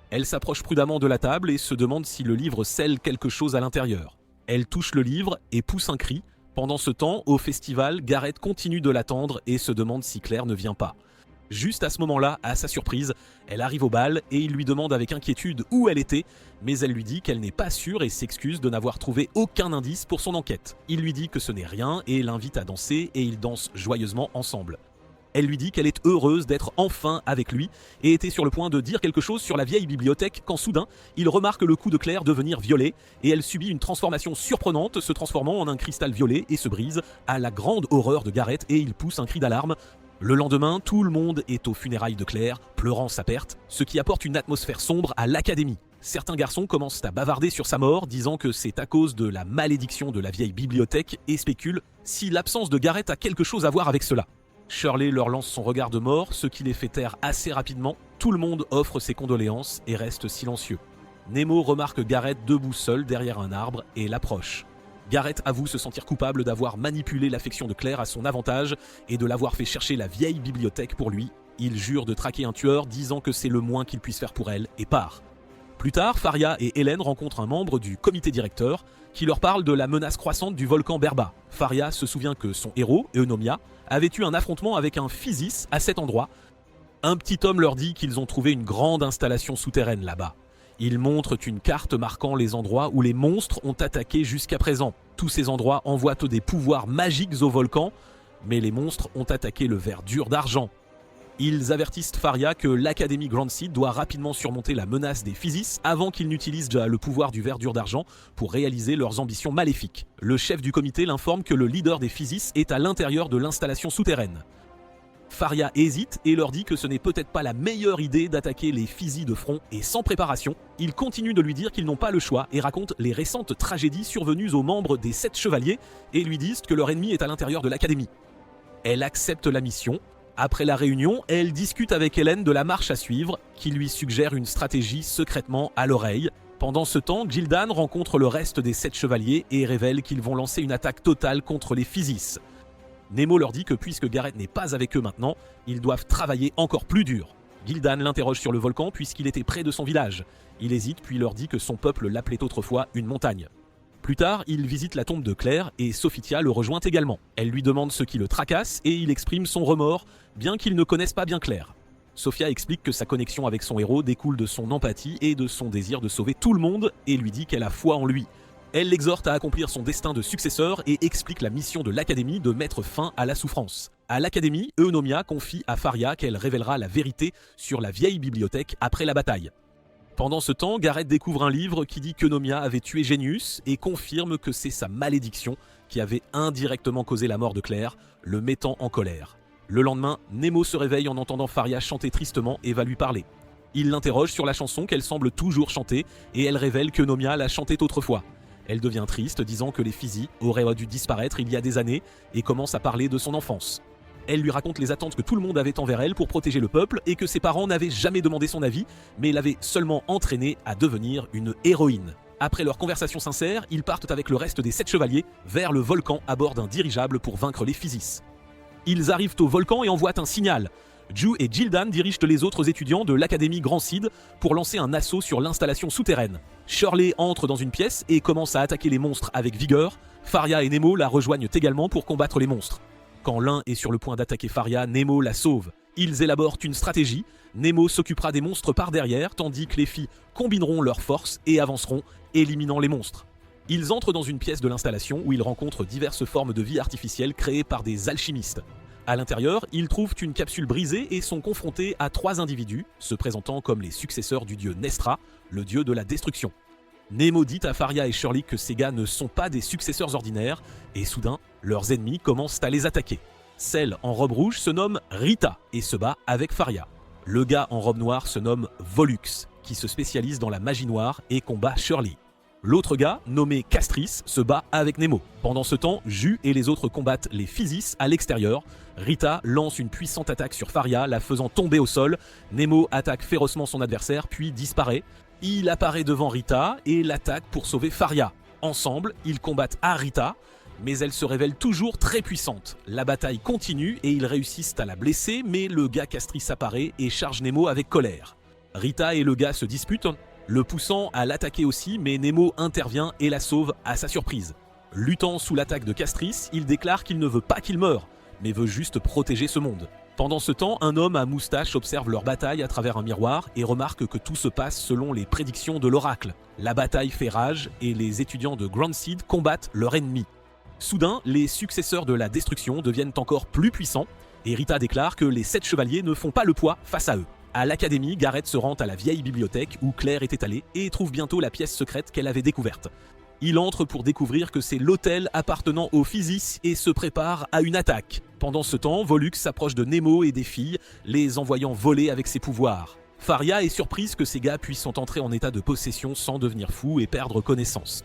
S1: Elle s'approche prudemment de la table et se demande si le livre scelle quelque chose à l'intérieur. Elle touche le livre et pousse un cri. Pendant ce temps, au festival, Garrett continue de l'attendre et se demande si Claire ne vient pas. Juste à ce moment-là, à sa surprise, elle arrive au bal et il lui demande avec inquiétude où elle était, mais elle lui dit qu'elle n'est pas sûre et s'excuse de n'avoir trouvé aucun indice pour son enquête. Il lui dit que ce n'est rien et l'invite à danser et ils dansent joyeusement ensemble. Elle lui dit qu'elle est heureuse d'être enfin avec lui et était sur le point de dire quelque chose sur la vieille bibliothèque quand soudain, il remarque le cou de Claire devenir violet et elle subit une transformation surprenante, se transformant en un cristal violet et se brise, à la grande horreur de Garrett et il pousse un cri d'alarme. Le lendemain, tout le monde est aux funérailles de Claire, pleurant sa perte, ce qui apporte une atmosphère sombre à l'académie. Certains garçons commencent à bavarder sur sa mort, disant que c'est à cause de la malédiction de la vieille bibliothèque et spéculent si l'absence de Garrett a quelque chose à voir avec cela. Shirley leur lance son regard de mort, ce qui les fait taire assez rapidement. Tout le monde offre ses condoléances et reste silencieux. Nemo remarque Garrett debout seul derrière un arbre et l'approche. Garrett avoue se sentir coupable d'avoir manipulé l'affection de Claire à son avantage et de l'avoir fait chercher la vieille bibliothèque pour lui. Il jure de traquer un tueur, disant que c'est le moins qu'il puisse faire pour elle, et part. Plus tard, Faria et Hélène rencontrent un membre du comité directeur qui leur parle de la menace croissante du volcan Berba. Faria se souvient que son héros, Eunomia, avait eu un affrontement avec un Physis à cet endroit. Un petit homme leur dit qu'ils ont trouvé une grande installation souterraine là-bas. Ils montrent une carte marquant les endroits où les monstres ont attaqué jusqu'à présent. Tous ces endroits envoient des pouvoirs magiques au volcan, mais les monstres ont attaqué le ver dur d'argent. Ils avertissent Faria que l'Académie Grand Seed doit rapidement surmonter la menace des Physis avant qu'ils n'utilisent déjà le pouvoir du verdure d'argent pour réaliser leurs ambitions maléfiques. Le chef du comité l'informe que le leader des Physis est à l'intérieur de l'installation souterraine. Faria hésite et leur dit que ce n'est peut-être pas la meilleure idée d'attaquer les Physis de front et sans préparation. Il continue de lui dire qu'ils n'ont pas le choix et raconte les récentes tragédies survenues aux membres des 7 chevaliers et lui disent que leur ennemi est à l'intérieur de l'académie. Elle accepte la mission. Après la réunion, elle discute avec Hélène de la marche à suivre, qui lui suggère une stratégie secrètement à l'oreille. Pendant ce temps, Gildan rencontre le reste des 7 chevaliers et révèle qu'ils vont lancer une attaque totale contre les Physis. Nemo leur dit que puisque Gareth n'est pas avec eux maintenant, ils doivent travailler encore plus dur. Gildan l'interroge sur le volcan puisqu'il était près de son village. Il hésite puis leur dit que son peuple l'appelait autrefois une montagne. Plus tard, il visite la tombe de Claire et Sophitia le rejoint également. Elle lui demande ce qui le tracasse et il exprime son remords, bien qu'il ne connaisse pas bien Claire. Sophia explique que sa connexion avec son héros découle de son empathie et de son désir de sauver tout le monde et lui dit qu'elle a foi en lui. Elle l'exhorte à accomplir son destin de successeur et explique la mission de l'Académie de mettre fin à la souffrance. À l'Académie, Eunomia confie à Faria qu'elle révélera la vérité sur la vieille bibliothèque après la bataille. Pendant ce temps, Gareth découvre un livre qui dit qu'Eunomia avait tué Genius et confirme que c'est sa malédiction qui avait indirectement causé la mort de Claire, le mettant en colère. Le lendemain, Nemo se réveille en entendant Faria chanter tristement et va lui parler. Il l'interroge sur la chanson qu'elle semble toujours chanter et elle révèle qu'Eunomia la chantait autrefois. Elle devient triste, disant que les Physis auraient dû disparaître il y a des années et commence à parler de son enfance. Elle lui raconte les attentes que tout le monde avait envers elle pour protéger le peuple et que ses parents n'avaient jamais demandé son avis, mais l'avaient seulement entraînée à devenir une héroïne. Après leur conversation sincère, ils partent avec le reste des 7 chevaliers vers le volcan à bord d'un dirigeable pour vaincre les Physis. Ils arrivent au volcan et envoient un signal. Ju et Gildan dirigent les autres étudiants de l'Académie Grand Seed pour lancer un assaut sur l'installation souterraine. Shirley entre dans une pièce et commence à attaquer les monstres avec vigueur. Faria et Nemo la rejoignent également pour combattre les monstres. Quand l'un est sur le point d'attaquer Faria, Nemo la sauve. Ils élaborent une stratégie. Nemo s'occupera des monstres par derrière, tandis que les filles combineront leurs forces et avanceront, éliminant les monstres. Ils entrent dans une pièce de l'installation où ils rencontrent diverses formes de vie artificielle créées par des alchimistes. À l'intérieur, ils trouvent une capsule brisée et sont confrontés à 3 individus, se présentant comme les successeurs du dieu Nestra, le dieu de la destruction. Nemo dit à Faria et Shirley que ces gars ne sont pas des successeurs ordinaires, et soudain, leurs ennemis commencent à les attaquer. Celle en robe rouge se nomme Rita et se bat avec Faria. Le gars en robe noire se nomme Volux, qui se spécialise dans la magie noire et combat Shirley. L'autre gars, nommé Castris, se bat avec Nemo. Pendant ce temps, Ju et les autres combattent les Physis à l'extérieur. Rita lance une puissante attaque sur Faria, la faisant tomber au sol. Nemo attaque férocement son adversaire, puis disparaît. Il apparaît devant Rita et l'attaque pour sauver Faria. Ensemble, ils combattent Rita, mais elle se révèle toujours très puissante. La bataille continue et ils réussissent à la blesser, mais le gars Castris apparaît et charge Nemo avec colère. Rita et le gars se disputent, le poussant à l'attaquer aussi, mais Nemo intervient et la sauve à sa surprise. Luttant sous l'attaque de Castris, il déclare qu'il ne veut pas qu'il meure, mais veut juste protéger ce monde. Pendant ce temps, un homme à moustache observe leur bataille à travers un miroir et remarque que tout se passe selon les prédictions de l'oracle. La bataille fait rage et les étudiants de Grand Seed combattent leur ennemi. Soudain, les successeurs de la destruction deviennent encore plus puissants et Rita déclare que les 7 chevaliers ne font pas le poids face à eux. À l'Académie, Gareth se rend à la vieille bibliothèque où Claire était allée et trouve bientôt la pièce secrète qu'elle avait découverte. Il entre pour découvrir que c'est l'hôtel appartenant aux Physis et se prépare à une attaque. Pendant ce temps, Volux s'approche de Nemo et des filles, les envoyant voler avec ses pouvoirs. Faria est surprise que ces gars puissent entrer en état de possession sans devenir fous et perdre connaissance.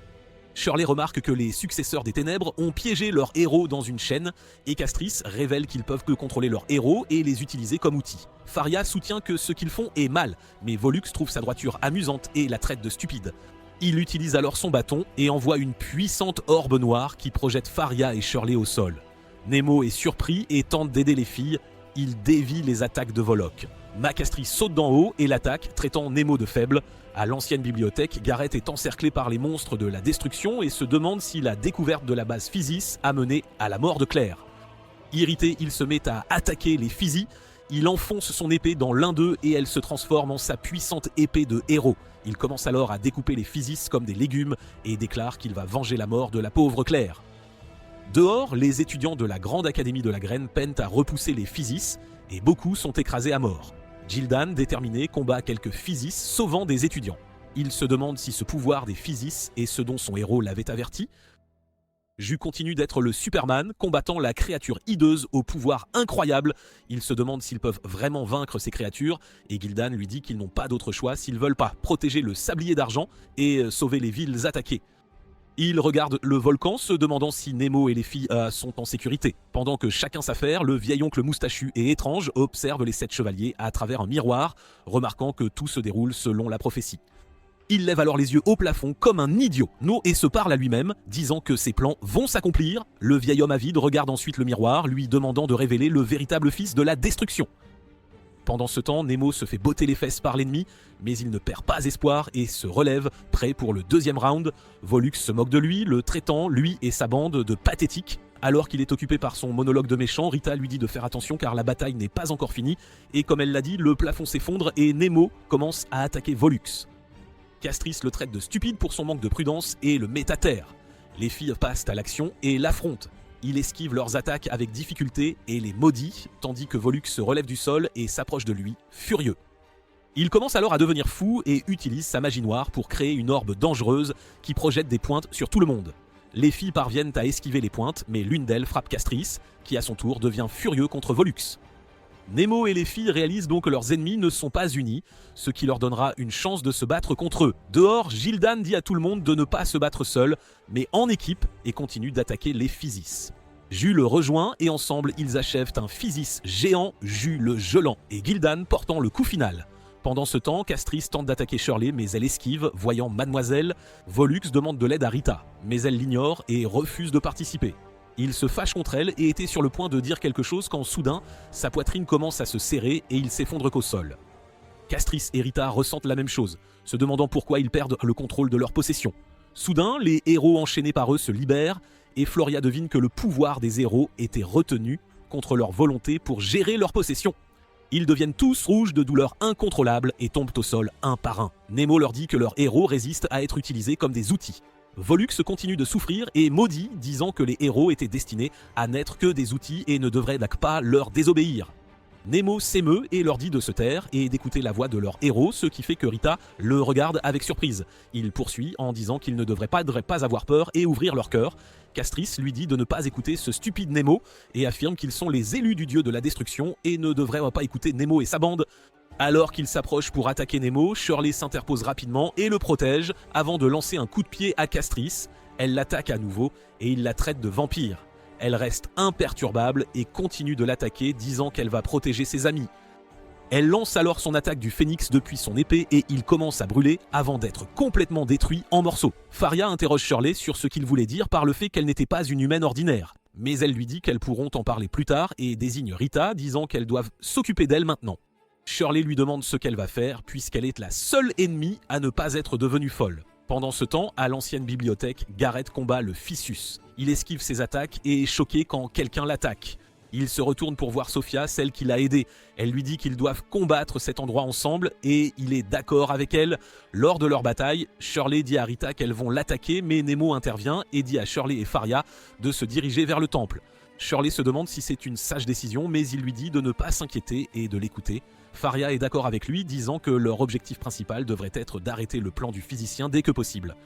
S1: Shirley remarque que les successeurs des ténèbres ont piégé leurs héros dans une chaîne et Castris révèle qu'ils peuvent que contrôler leurs héros et les utiliser comme outils. Faria soutient que ce qu'ils font est mal, mais Volux trouve sa droiture amusante et la traite de stupide. Il utilise alors son bâton et envoie une puissante orbe noire qui projette Faria et Shirley au sol. Nemo est surpris et tente d'aider les filles. Il dévie les attaques de Volok. Macastris saute d'en haut et l'attaque, traitant Nemo de faible. À l'ancienne bibliothèque, Gareth est encerclé par les monstres de la destruction et se demande si la découverte de la base Physis a mené à la mort de Claire. Irrité, il se met à attaquer les Physis. Il enfonce son épée dans l'un d'eux et elle se transforme en sa puissante épée de héros. Il commence alors à découper les Physis comme des légumes et déclare qu'il va venger la mort de la pauvre Claire. Dehors, les étudiants de la Grande Académie de la Graine peinent à repousser les Physis et beaucoup sont écrasés à mort. Gil'dan, déterminé, combat quelques Physis, sauvant des étudiants. Il se demande si ce pouvoir des Physis est ce dont son héros l'avait averti. Ju continue d'être le Superman, combattant la créature hideuse au pouvoir incroyable. Il se demande s'ils peuvent vraiment vaincre ces créatures, et Gil'dan lui dit qu'ils n'ont pas d'autre choix s'ils veulent pas protéger le sablier d'argent et sauver les villes attaquées. Il regarde le volcan, se demandant si Nemo et les filles sont en sécurité. Pendant que chacun s'affaire, le vieil oncle moustachu et étrange observe les 7 chevaliers à travers un miroir, remarquant que tout se déroule selon la prophétie. Il lève alors les yeux au plafond comme un idiot, et se parle à lui-même, disant que ses plans vont s'accomplir. Le vieil homme avide regarde ensuite le miroir, lui demandant de révéler le véritable fils de la destruction. Pendant ce temps, Nemo se fait botter les fesses par l'ennemi, mais il ne perd pas espoir et se relève, prêt pour le deuxième round. Volux se moque de lui, le traitant, lui et sa bande, de pathétique. Alors qu'il est occupé par son monologue de méchant, Rita lui dit de faire attention car la bataille n'est pas encore finie, et comme elle l'a dit, le plafond s'effondre et Nemo commence à attaquer Volux. Castris le traite de stupide pour son manque de prudence et le met à terre. Les filles passent à l'action et l'affrontent. Il esquive leurs attaques avec difficulté et les maudit, tandis que Volux se relève du sol et s'approche de lui, furieux. Il commence alors à devenir fou et utilise sa magie noire pour créer une orbe dangereuse qui projette des pointes sur tout le monde. Les filles parviennent à esquiver les pointes, mais l'une d'elles frappe Castris, qui à son tour devient furieux contre Volux. Nemo et les filles réalisent donc que leurs ennemis ne sont pas unis, ce qui leur donnera une chance de se battre contre eux. Dehors, Gil'dan dit à tout le monde de ne pas se battre seul, mais en équipe, et continue d'attaquer les Physis. Ju le rejoint et ensemble ils achèvent un Physis géant, Ju le gelant, et Gil'dan portant le coup final. Pendant ce temps, Castris tente d'attaquer Shirley mais elle esquive, voyant Mademoiselle. Volux demande de l'aide à Rita, mais elle l'ignore et refuse de participer. Il se fâche contre elle et était sur le point de dire quelque chose quand soudain, sa poitrine commence à se serrer et il s'effondre qu'au sol. Castris et Rita ressentent la même chose, se demandant pourquoi ils perdent le contrôle de leur possession. Soudain, les héros enchaînés par eux se libèrent et Floria devine que le pouvoir des héros était retenu contre leur volonté pour gérer leur possession. Ils deviennent tous rouges de douleur incontrôlable et tombent au sol un par un. Nemo leur dit que leurs héros résistent à être utilisés comme des outils. Volux continue de souffrir et maudit, disant que les héros étaient destinés à n'être que des outils et ne devraient donc pas leur désobéir. Nemo s'émeut et leur dit de se taire et d'écouter la voix de leur héros, ce qui fait que Rita le regarde avec surprise. Il poursuit en disant qu'ils ne devraient pas avoir peur et ouvrir leur cœur. Castris lui dit de ne pas écouter ce stupide Nemo et affirme qu'ils sont les élus du dieu de la destruction et ne devraient pas écouter Nemo et sa bande. Alors qu'il s'approche pour attaquer Nemo, Shirley s'interpose rapidement et le protège avant de lancer un coup de pied à Castris. Elle l'attaque à nouveau et il la traite de vampire. Elle reste imperturbable et continue de l'attaquer, disant qu'elle va protéger ses amis. Elle lance alors son attaque du phénix depuis son épée et il commence à brûler avant d'être complètement détruit en morceaux. Faria interroge Shirley sur ce qu'il voulait dire par le fait qu'elle n'était pas une humaine ordinaire. Mais elle lui dit qu'elles pourront en parler plus tard et désigne Rita, disant qu'elles doivent s'occuper d'elle maintenant. Shirley lui demande ce qu'elle va faire puisqu'elle est la seule ennemie à ne pas être devenue folle. Pendant ce temps, à l'ancienne bibliothèque, Gareth combat le Fissus. Il esquive ses attaques et est choqué quand quelqu'un l'attaque. Il se retourne pour voir Sophia, celle qui l'a aidé. Elle lui dit qu'ils doivent combattre cet endroit ensemble et il est d'accord avec elle. Lors de leur bataille, Shirley dit à Rita qu'elles vont l'attaquer, mais Nemo intervient et dit à Shirley et Faria de se diriger vers le temple. Shirley se demande si c'est une sage décision, mais il lui dit de ne pas s'inquiéter et de l'écouter. Faria est d'accord avec lui, disant que leur objectif principal devrait être d'arrêter le plan du physicien dès que possible.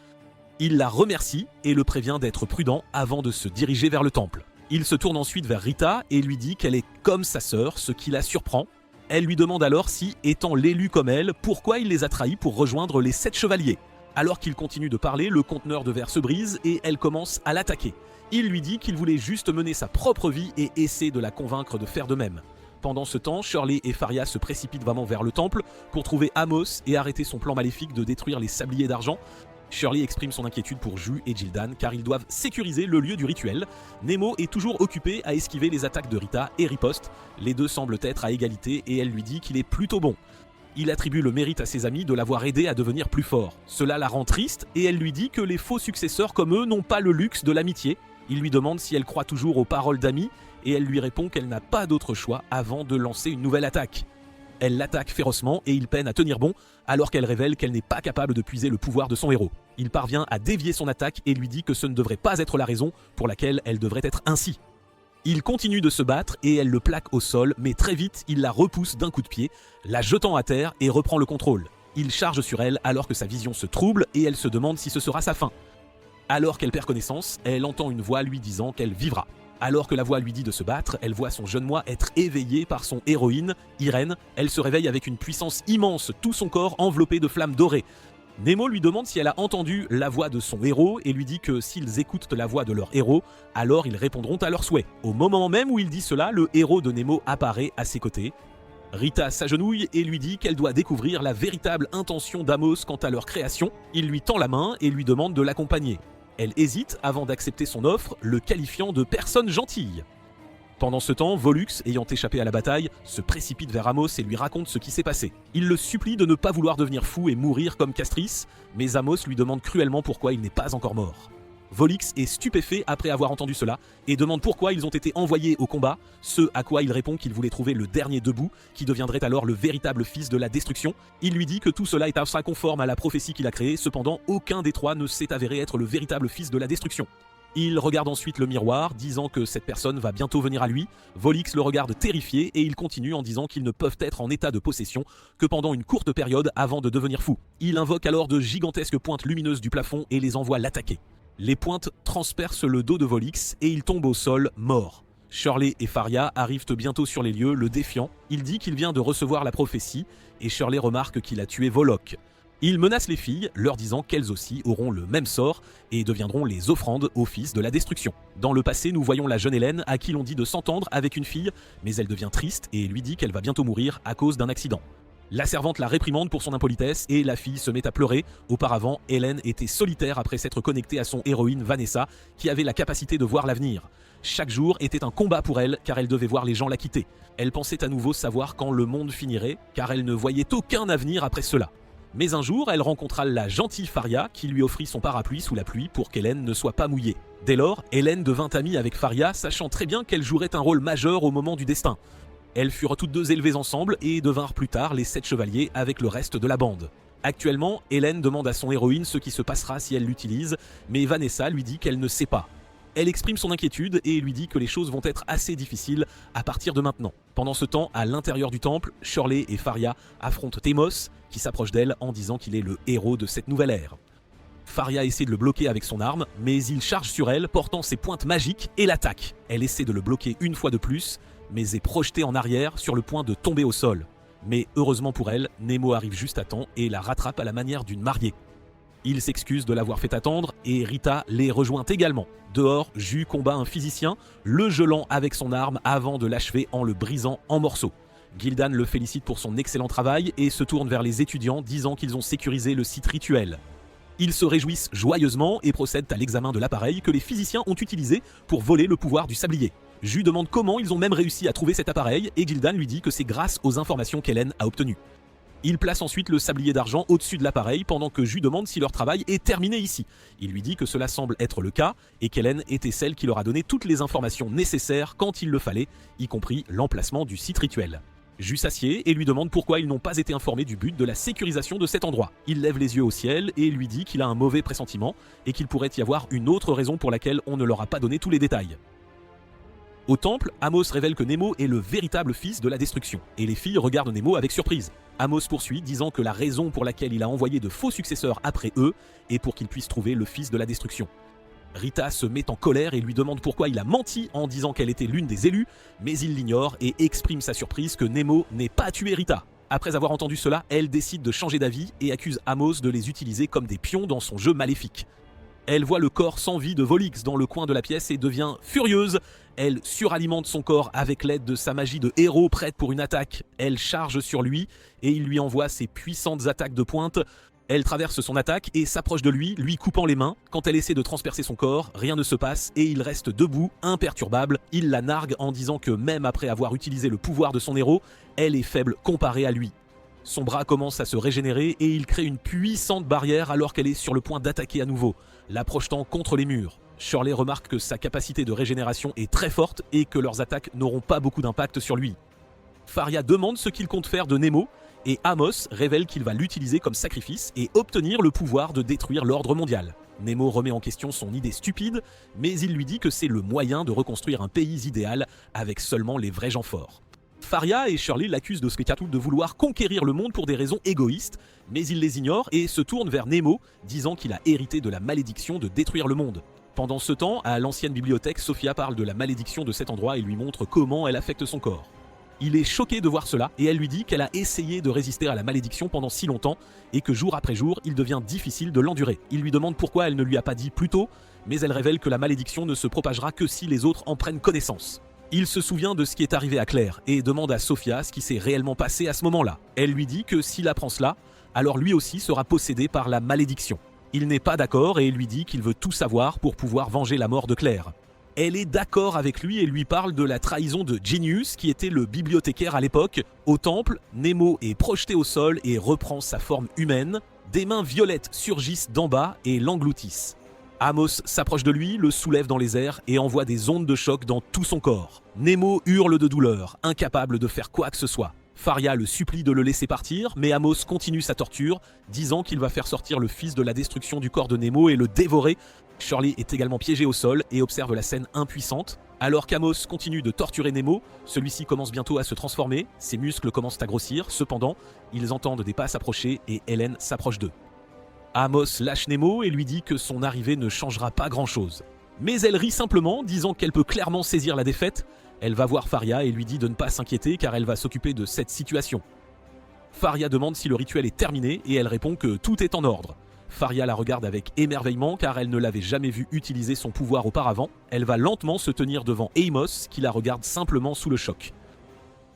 S1: Il la remercie et le prévient d'être prudent avant de se diriger vers le temple. Il se tourne ensuite vers Rita et lui dit qu'elle est comme sa sœur, ce qui la surprend. Elle lui demande alors si, étant l'élu comme elle, pourquoi il les a trahis pour rejoindre les 7 chevaliers. Alors qu'il continue de parler, le conteneur de verre se brise et elle commence à l'attaquer. Il lui dit qu'il voulait juste mener sa propre vie et essaie de la convaincre de faire de même. Pendant ce temps, Shirley et Faria se précipitent vraiment vers le temple pour trouver Amos et arrêter son plan maléfique de détruire les sabliers d'argent. Shirley exprime son inquiétude pour Ju et Gil'dan car ils doivent sécuriser le lieu du rituel. Nemo est toujours occupé à esquiver les attaques de Rita et riposte. Les deux semblent être à égalité et elle lui dit qu'il est plutôt bon. Il attribue le mérite à ses amis de l'avoir aidé à devenir plus fort. Cela la rend triste et elle lui dit que les faux successeurs comme eux n'ont pas le luxe de l'amitié. Il lui demande si elle croit toujours aux paroles d'amis et elle lui répond qu'elle n'a pas d'autre choix avant de lancer une nouvelle attaque. Elle l'attaque férocement et il peine à tenir bon alors qu'elle révèle qu'elle n'est pas capable de puiser le pouvoir de son héros. Il parvient à dévier son attaque et lui dit que ce ne devrait pas être la raison pour laquelle elle devrait être ainsi. Il continue de se battre et elle le plaque au sol, mais très vite, il la repousse d'un coup de pied, la jetant à terre et reprend le contrôle. Il charge sur elle alors que sa vision se trouble et elle se demande si ce sera sa fin. Alors qu'elle perd connaissance, elle entend une voix lui disant qu'elle vivra. Alors que la voix lui dit de se battre, elle voit son jeune moi être éveillé par son héroïne, Irène. Elle se réveille avec une puissance immense, tout son corps enveloppé de flammes dorées. Nemo lui demande si elle a entendu la voix de son héros et lui dit que s'ils écoutent la voix de leur héros, alors ils répondront à leurs souhaits. Au moment même où il dit cela, le héros de Nemo apparaît à ses côtés. Rita s'agenouille et lui dit qu'elle doit découvrir la véritable intention d'Amos quant à leur création. Il lui tend la main et lui demande de l'accompagner. Elle hésite avant d'accepter son offre, le qualifiant de personne gentille. Pendant ce temps, Volux, ayant échappé à la bataille, se précipite vers Amos et lui raconte ce qui s'est passé. Il le supplie de ne pas vouloir devenir fou et mourir comme Castris, mais Amos lui demande cruellement pourquoi il n'est pas encore mort. Volix est stupéfait après avoir entendu cela et demande pourquoi ils ont été envoyés au combat, ce à quoi il répond qu'il voulait trouver le dernier debout, qui deviendrait alors le véritable fils de la destruction. Il lui dit que tout cela est inconforme à la prophétie qu'il a créée, cependant aucun des trois ne s'est avéré être le véritable fils de la destruction. Il regarde ensuite le miroir, disant que cette personne va bientôt venir à lui. Volix le regarde terrifié et il continue en disant qu'ils ne peuvent être en état de possession que pendant une courte période avant de devenir fou. Il invoque alors de gigantesques pointes lumineuses du plafond et les envoie l'attaquer. Les pointes transpercent le dos de Volix et il tombe au sol, mort. Shirley et Faria arrivent bientôt sur les lieux, le défiant. Il dit qu'il vient de recevoir la prophétie et Shirley remarque qu'il a tué Voloch. Il menace les filles, leur disant qu'elles aussi auront le même sort et deviendront les offrandes au fils de la destruction. Dans le passé, nous voyons la jeune Hélène à qui l'on dit de s'entendre avec une fille, mais elle devient triste et lui dit qu'elle va bientôt mourir à cause d'un accident. La servante la réprimande pour son impolitesse et la fille se met à pleurer. Auparavant, Hélène était solitaire après s'être connectée à son héroïne Vanessa, qui avait la capacité de voir l'avenir. Chaque jour était un combat pour elle, car elle devait voir les gens la quitter. Elle pensait à nouveau savoir quand le monde finirait, car elle ne voyait aucun avenir après cela. Mais un jour, elle rencontra la gentille Faria, qui lui offrit son parapluie sous la pluie pour qu'Hélène ne soit pas mouillée. Dès lors, Hélène devint amie avec Faria, sachant très bien qu'elle jouerait un rôle majeur au moment du destin. Elles furent toutes deux élevées ensemble et devinrent plus tard les 7 chevaliers avec le reste de la bande. Actuellement, Hélène demande à son héroïne ce qui se passera si elle l'utilise, mais Vanessa lui dit qu'elle ne sait pas. Elle exprime son inquiétude et lui dit que les choses vont être assez difficiles à partir de maintenant. Pendant ce temps, à l'intérieur du temple, Shirley et Faria affrontent Thémos, qui s'approche d'elle en disant qu'il est le héros de cette nouvelle ère. Faria essaie de le bloquer avec son arme, mais il charge sur elle, portant ses pointes magiques et l'attaque. Elle essaie de le bloquer une fois de plus, mais est projetée en arrière sur le point de tomber au sol. Mais heureusement pour elle, Nemo arrive juste à temps et la rattrape à la manière d'une mariée. Il s'excuse de l'avoir fait attendre et Rita les rejoint également. Dehors, Jus combat un physicien, le gelant avec son arme avant de l'achever en le brisant en morceaux. Gildan le félicite pour son excellent travail et se tourne vers les étudiants disant qu'ils ont sécurisé le site rituel. Ils se réjouissent joyeusement et procèdent à l'examen de l'appareil que les physiciens ont utilisé pour voler le pouvoir du sablier. Jus demande comment ils ont même réussi à trouver cet appareil et Gildan lui dit que c'est grâce aux informations qu'Hélène a obtenues. Il place ensuite le sablier d'argent au-dessus de l'appareil pendant que Jus demande si leur travail est terminé ici. Il lui dit que cela semble être le cas et qu'Hélène était celle qui leur a donné toutes les informations nécessaires quand il le fallait, y compris l'emplacement du site rituel. Jus s'assied et lui demande pourquoi ils n'ont pas été informés du but de la sécurisation de cet endroit. Il lève les yeux au ciel et lui dit qu'il a un mauvais pressentiment et qu'il pourrait y avoir une autre raison pour laquelle on ne leur a pas donné tous les détails. Au temple, Amos révèle que Nemo est le véritable fils de la destruction, et les filles regardent Nemo avec surprise. Amos poursuit, disant que la raison pour laquelle il a envoyé de faux successeurs après eux est pour qu'ils puissent trouver le fils de la destruction. Rita se met en colère et lui demande pourquoi il a menti en disant qu'elle était l'une des élues, mais il l'ignore et exprime sa surprise que Nemo n'ait pas tué Rita. Après avoir entendu cela, elle décide de changer d'avis et accuse Amos de les utiliser comme des pions dans son jeu maléfique. Elle voit le corps sans vie de Volix dans le coin de la pièce et devient furieuse. Elle suralimente son corps avec l'aide de sa magie de héros prête pour une attaque. Elle charge sur lui et il lui envoie ses puissantes attaques de pointe. Elle traverse son attaque et s'approche de lui, lui coupant les mains. Quand elle essaie de transpercer son corps, rien ne se passe et il reste debout, imperturbable. Il la nargue en disant que même après avoir utilisé le pouvoir de son héros, elle est faible comparée à lui. Son bras commence à se régénérer et il crée une puissante barrière alors qu'elle est sur le point d'attaquer à nouveau, la projetant contre les murs. Shirley remarque que sa capacité de régénération est très forte et que leurs attaques n'auront pas beaucoup d'impact sur lui. Faria demande ce qu'il compte faire de Nemo et Amos révèle qu'il va l'utiliser comme sacrifice et obtenir le pouvoir de détruire l'ordre mondial. Nemo remet en question son idée stupide, mais il lui dit que c'est le moyen de reconstruire un pays idéal avec seulement les vrais gens forts. Faria et Shirley l'accusent de de vouloir conquérir le monde pour des raisons égoïstes, mais il les ignore et se tourne vers Nemo, disant qu'il a hérité de la malédiction de détruire le monde. Pendant ce temps, à l'ancienne bibliothèque, Sophia parle de la malédiction de cet endroit et lui montre comment elle affecte son corps. Il est choqué de voir cela et elle lui dit qu'elle a essayé de résister à la malédiction pendant si longtemps et que jour après jour, il devient difficile de l'endurer. Il lui demande pourquoi elle ne lui a pas dit plus tôt, mais elle révèle que la malédiction ne se propagera que si les autres en prennent connaissance. Il se souvient de ce qui est arrivé à Claire et demande à Sophia ce qui s'est réellement passé à ce moment-là. Elle lui dit que s'il apprend cela, alors lui aussi sera possédé par la malédiction. Il n'est pas d'accord et lui dit qu'il veut tout savoir pour pouvoir venger la mort de Claire. Elle est d'accord avec lui et lui parle de la trahison de Genius, qui était le bibliothécaire à l'époque. Au temple, Nemo est projeté au sol et reprend sa forme humaine. Des mains violettes surgissent d'en bas et l'engloutissent. Amos s'approche de lui, le soulève dans les airs et envoie des ondes de choc dans tout son corps. Nemo hurle de douleur, incapable de faire quoi que ce soit. Faria le supplie de le laisser partir, mais Amos continue sa torture, disant qu'il va faire sortir le fils de la destruction du corps de Nemo et le dévorer. Shirley est également piégé au sol et observe la scène impuissante. Alors qu'Amos continue de torturer Nemo, celui-ci commence bientôt à se transformer, ses muscles commencent à grossir, cependant, ils entendent des pas s'approcher et Hélène s'approche d'eux. Amos lâche Nemo et lui dit que son arrivée ne changera pas grand-chose. Mais elle rit simplement, disant qu'elle peut clairement saisir la défaite. Elle va voir Faria et lui dit de ne pas s'inquiéter car elle va s'occuper de cette situation. Faria demande si le rituel est terminé et elle répond que tout est en ordre. Faria la regarde avec émerveillement car elle ne l'avait jamais vu utiliser son pouvoir auparavant. Elle va lentement se tenir devant Amos qui la regarde simplement sous le choc.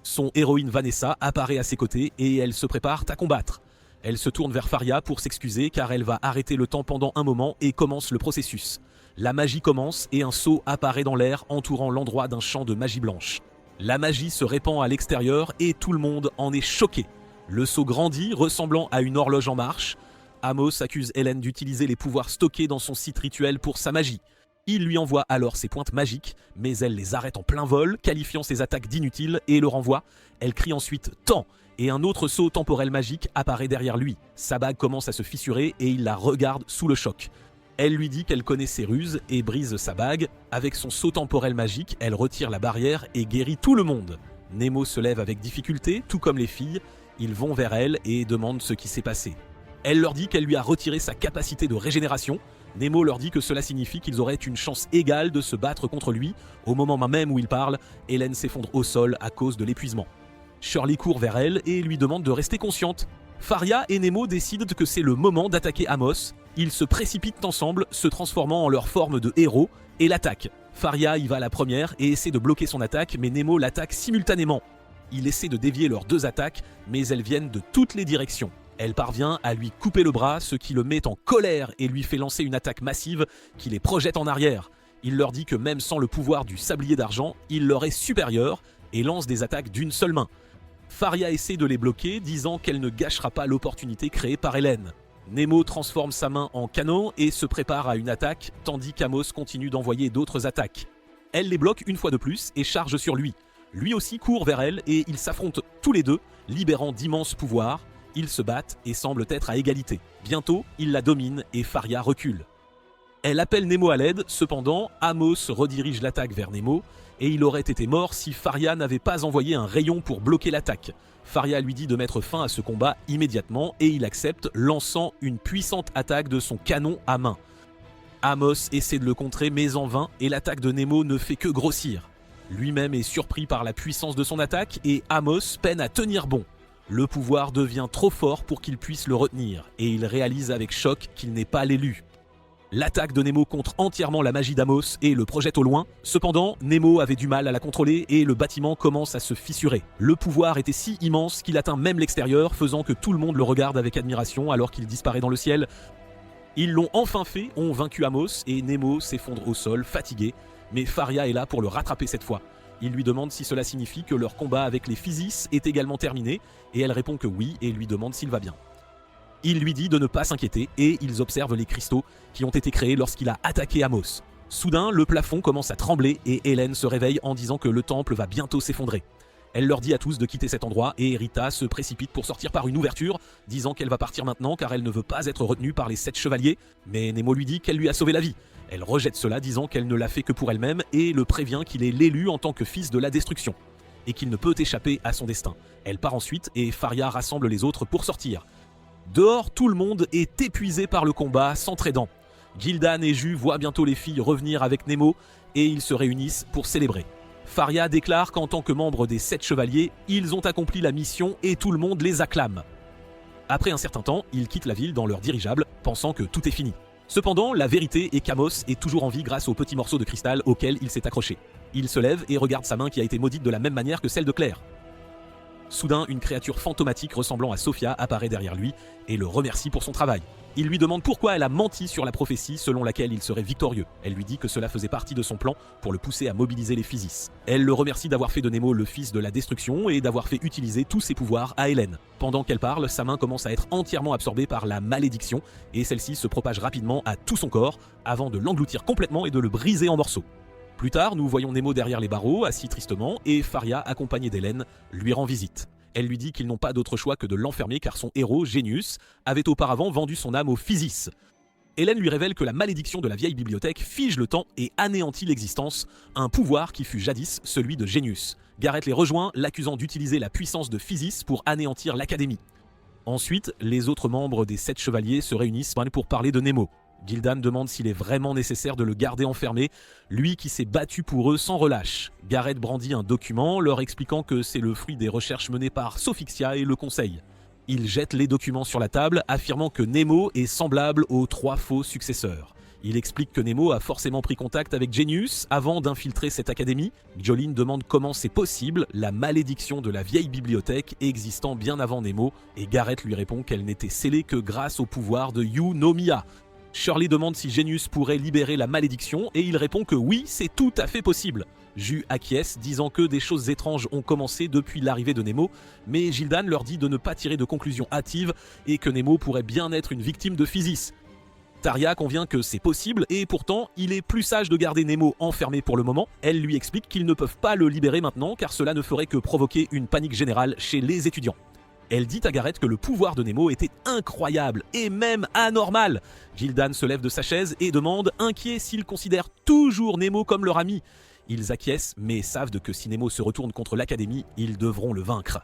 S1: Son héroïne Vanessa apparaît à ses côtés et elles se préparent à combattre. Elle se tourne vers Faria pour s'excuser car elle va arrêter le temps pendant un moment et commence le processus. La magie commence et un sceau apparaît dans l'air entourant l'endroit d'un champ de magie blanche. La magie se répand à l'extérieur et tout le monde en est choqué. Le sceau grandit, ressemblant à une horloge en marche. Amos accuse Hélène d'utiliser les pouvoirs stockés dans son site rituel pour sa magie. Il lui envoie alors ses pointes magiques, mais elle les arrête en plein vol, qualifiant ses attaques d'inutiles et le renvoie. Elle crie ensuite « Temps !» et un autre sceau temporel magique apparaît derrière lui. Sa bague commence à se fissurer et il la regarde sous le choc. Elle lui dit qu'elle connaît ses ruses et brise sa bague. Avec son sceau temporel magique, elle retire la barrière et guérit tout le monde. Nemo se lève avec difficulté, tout comme les filles. Ils vont vers elle et demandent ce qui s'est passé. Elle leur dit qu'elle lui a retiré sa capacité de régénération. Nemo leur dit que cela signifie qu'ils auraient une chance égale de se battre contre lui. Au moment même où il parle, Hélène s'effondre au sol à cause de l'épuisement. Shirley court vers elle et lui demande de rester consciente. Faria et Nemo décident que c'est le moment d'attaquer Amos. Ils se précipitent ensemble, se transformant en leur forme de héros, et l'attaquent. Faria y va la première et essaie de bloquer son attaque, mais Nemo l'attaque simultanément. Il essaie de dévier leurs deux attaques, mais elles viennent de toutes les directions. Elle parvient à lui couper le bras, ce qui le met en colère et lui fait lancer une attaque massive qui les projette en arrière. Il leur dit que même sans le pouvoir du sablier d'argent, il leur est supérieur et lance des attaques d'une seule main. Faria essaie de les bloquer, disant qu'elle ne gâchera pas l'opportunité créée par Hélène. Nemo transforme sa main en canon et se prépare à une attaque, tandis qu'Amos continue d'envoyer d'autres attaques. Elle les bloque une fois de plus et charge sur lui. Lui aussi court vers elle et ils s'affrontent tous les deux, libérant d'immenses pouvoirs. Ils se battent et semblent être à égalité. Bientôt, il la domine et Faria recule. Elle appelle Nemo à l'aide, cependant, Amos redirige l'attaque vers Nemo et il aurait été mort si Faria n'avait pas envoyé un rayon pour bloquer l'attaque. Faria lui dit de mettre fin à ce combat immédiatement et il accepte, lançant une puissante attaque de son canon à main. Amos essaie de le contrer mais en vain et l'attaque de Nemo ne fait que grossir. Lui-même est surpris par la puissance de son attaque et Amos peine à tenir bon. Le pouvoir devient trop fort pour qu'il puisse le retenir, et il réalise avec choc qu'il n'est pas l'élu. L'attaque de Nemo contre entièrement la magie d'Amos et le projette au loin. Cependant, Nemo avait du mal à la contrôler et le bâtiment commence à se fissurer. Le pouvoir était si immense qu'il atteint même l'extérieur, faisant que tout le monde le regarde avec admiration alors qu'il disparaît dans le ciel. Ils l'ont enfin fait, ont vaincu Amos, et Nemo s'effondre au sol, fatigué, mais Faria est là pour le rattraper cette fois. Il lui demande si cela signifie que leur combat avec les Physis est également terminé, et elle répond que oui, et lui demande s'il va bien. Il lui dit de ne pas s'inquiéter, et ils observent les cristaux qui ont été créés lorsqu'il a attaqué Amos. Soudain, le plafond commence à trembler, et Hélène se réveille en disant que le temple va bientôt s'effondrer. Elle leur dit à tous de quitter cet endroit et Rita se précipite pour sortir par une ouverture, disant qu'elle va partir maintenant car elle ne veut pas être retenue par les 7 chevaliers, mais Nemo lui dit qu'elle lui a sauvé la vie. Elle rejette cela, disant qu'elle ne l'a fait que pour elle-même et le prévient qu'il est l'élu en tant que fils de la destruction et qu'il ne peut échapper à son destin. Elle part ensuite et Faria rassemble les autres pour sortir. Dehors, tout le monde est épuisé par le combat, s'entraidant. Gildan et Ju voient bientôt les filles revenir avec Nemo et ils se réunissent pour célébrer. Faria déclare qu'en tant que membre des 7 chevaliers, ils ont accompli la mission et tout le monde les acclame. Après un certain temps, ils quittent la ville dans leur dirigeable, pensant que tout est fini. Cependant, la vérité est qu'Amos est toujours en vie grâce aux petits morceaux de cristal auxquels il s'est accroché. Il se lève et regarde sa main qui a été maudite de la même manière que celle de Claire. Soudain, une créature fantomatique ressemblant à Sophia apparaît derrière lui et le remercie pour son travail. Il lui demande pourquoi elle a menti sur la prophétie selon laquelle il serait victorieux. Elle lui dit que cela faisait partie de son plan pour le pousser à mobiliser les Physis. Elle le remercie d'avoir fait de Nemo le fils de la destruction et d'avoir fait utiliser tous ses pouvoirs à Hélène. Pendant qu'elle parle, sa main commence à être entièrement absorbée par la malédiction et celle-ci se propage rapidement à tout son corps avant de l'engloutir complètement et de le briser en morceaux. Plus tard, nous voyons Nemo derrière les barreaux, assis tristement, et Faria, accompagnée d'Hélène, lui rend visite. Elle lui dit qu'ils n'ont pas d'autre choix que de l'enfermer car son héros, Genius, avait auparavant vendu son âme aux Physis. Hélène lui révèle que la malédiction de la vieille bibliothèque fige le temps et anéantit l'existence, un pouvoir qui fut jadis celui de Genius. Gareth les rejoint, l'accusant d'utiliser la puissance de Physis pour anéantir l'académie. Ensuite, les autres membres des 7 chevaliers se réunissent pour parler de Nemo. Gildan demande s'il est vraiment nécessaire de le garder enfermé, lui qui s'est battu pour eux sans relâche. Gareth brandit un document, leur expliquant que c'est le fruit des recherches menées par Sophixia et le Conseil. Il jette les documents sur la table, affirmant que Nemo est semblable aux 3 faux successeurs. Il explique que Nemo a forcément pris contact avec Genius avant d'infiltrer cette académie. Jolene demande comment c'est possible, la malédiction de la vieille bibliothèque existant bien avant Nemo, et Gareth lui répond qu'elle n'était scellée que grâce au pouvoir de Eunomia. Shirley demande si Genius pourrait libérer la malédiction et il répond que oui, c'est tout à fait possible. Ju acquiesce, disant que des choses étranges ont commencé depuis l'arrivée de Nemo, mais Gildan leur dit de ne pas tirer de conclusions hâtives et que Nemo pourrait bien être une victime de Physis. Taria convient que c'est possible et pourtant il est plus sage de garder Nemo enfermé pour le moment. Elle lui explique qu'ils ne peuvent pas le libérer maintenant car cela ne ferait que provoquer une panique générale chez les étudiants. Elle dit à Gareth que le pouvoir de Nemo était incroyable et même anormal. Gildan se lève de sa chaise et demande, inquiet, s'ils considèrent toujours Nemo comme leur ami. Ils acquiescent mais savent que si Nemo se retourne contre l'académie, ils devront le vaincre.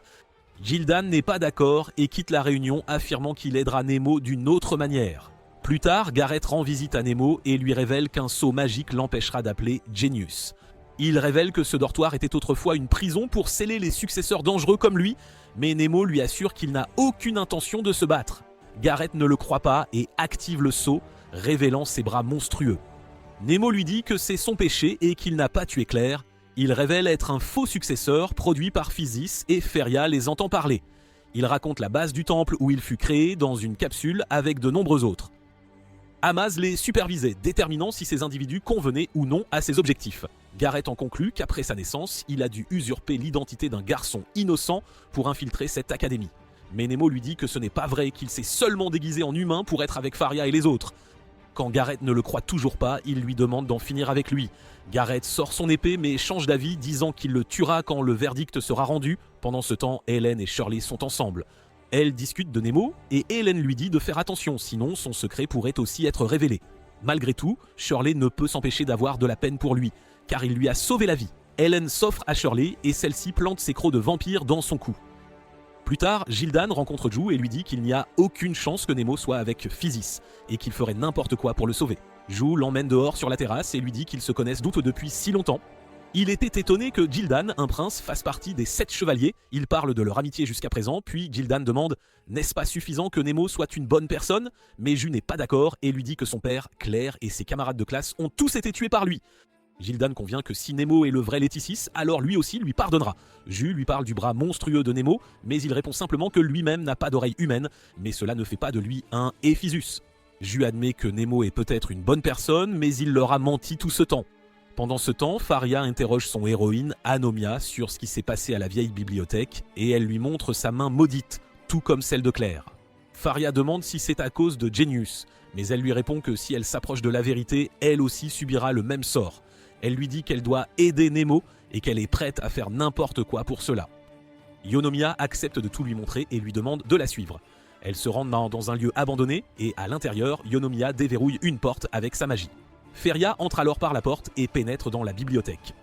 S1: Gildan n'est pas d'accord et quitte la réunion affirmant qu'il aidera Nemo d'une autre manière. Plus tard, Gareth rend visite à Nemo et lui révèle qu'un sceau magique l'empêchera d'appeler Genius. Il révèle que ce dortoir était autrefois une prison pour sceller les successeurs dangereux comme lui, mais Nemo lui assure qu'il n'a aucune intention de se battre. Gareth ne le croit pas et active le sceau, révélant ses bras monstrueux. Nemo lui dit que c'est son péché et qu'il n'a pas tué Claire. Il révèle être un faux successeur produit par Physis et Feria les entend parler. Il raconte la base du temple où il fut créé dans une capsule avec de nombreux autres. Amaz les supervisait, déterminant si ces individus convenaient ou non à ses objectifs. Gareth en conclut qu'après sa naissance, il a dû usurper l'identité d'un garçon innocent pour infiltrer cette académie. Mais Nemo lui dit que ce n'est pas vrai, qu'il s'est seulement déguisé en humain pour être avec Faria et les autres. Quand Gareth ne le croit toujours pas, il lui demande d'en finir avec lui. Gareth sort son épée mais change d'avis, disant qu'il le tuera quand le verdict sera rendu. Pendant ce temps, Hélène et Shirley sont ensemble. Elle discute de Nemo et Hélène lui dit de faire attention, sinon son secret pourrait aussi être révélé. Malgré tout, Shirley ne peut s'empêcher d'avoir de la peine pour lui, car il lui a sauvé la vie. Hélène s'offre à Shirley et celle-ci plante ses crocs de vampire dans son cou. Plus tard, Gildan rencontre Ju et lui dit qu'il n'y a aucune chance que Nemo soit avec Physis et qu'il ferait n'importe quoi pour le sauver. Ju l'emmène dehors sur la terrasse et lui dit qu'ils se connaissent doute depuis si longtemps. Il était étonné que Gildan, un prince, fasse partie des 7 chevaliers. Il parle de leur amitié jusqu'à présent, puis Gildan demande « N'est-ce pas suffisant que Nemo soit une bonne personne ?» Mais Ju n'est pas d'accord et lui dit que son père, Claire et ses camarades de classe ont tous été tués par lui. Gildan convient que si Nemo est le vrai Léticis, alors lui aussi lui pardonnera. Ju lui parle du bras monstrueux de Nemo, mais il répond simplement que lui-même n'a pas d'oreille humaine, mais cela ne fait pas de lui un Éphysus. Ju admet que Nemo est peut-être une bonne personne, mais il leur a menti tout ce temps. Pendant ce temps, Faria interroge son héroïne, Anomia, sur ce qui s'est passé à la vieille bibliothèque, et elle lui montre sa main maudite, tout comme celle de Claire. Faria demande si c'est à cause de Genius, mais elle lui répond que si elle s'approche de la vérité, elle aussi subira le même sort. Elle lui dit qu'elle doit aider Nemo et qu'elle est prête à faire n'importe quoi pour cela. Yonomiya accepte de tout lui montrer et lui demande de la suivre. Elles se rendent dans un lieu abandonné et à l'intérieur, Yonomiya déverrouille une porte avec sa magie. Feria entre alors par la porte et pénètre dans la bibliothèque.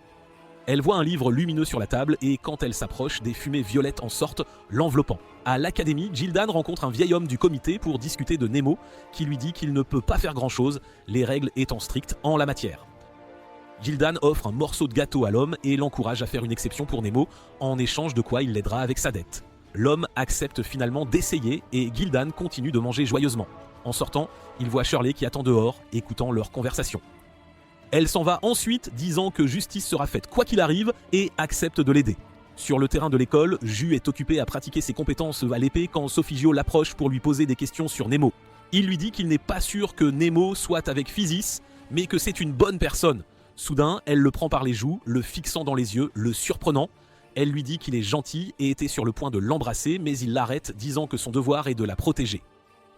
S1: Elle voit un livre lumineux sur la table et quand elle s'approche, des fumées violettes en sortent, l'enveloppant. À l'académie, Gil'dan rencontre un vieil homme du comité pour discuter de Nemo, qui lui dit qu'il ne peut pas faire grand-chose, les règles étant strictes en la matière. Gil'dan offre un morceau de gâteau à l'homme et l'encourage à faire une exception pour Nemo, en échange de quoi il l'aidera avec sa dette. L'homme accepte finalement d'essayer et Gil'dan continue de manger joyeusement. En sortant, il voit Shirley qui attend dehors, écoutant leur conversation. Elle s'en va ensuite, disant que justice sera faite quoi qu'il arrive et accepte de l'aider. Sur le terrain de l'école, Ju est occupé à pratiquer ses compétences à l'épée quand Sofigio l'approche pour lui poser des questions sur Nemo. Il lui dit qu'il n'est pas sûr que Nemo soit avec Physis, mais que c'est une bonne personne. Soudain, elle le prend par les joues, le fixant dans les yeux, le surprenant. Elle lui dit qu'il est gentil et était sur le point de l'embrasser, mais il l'arrête, disant que son devoir est de la protéger.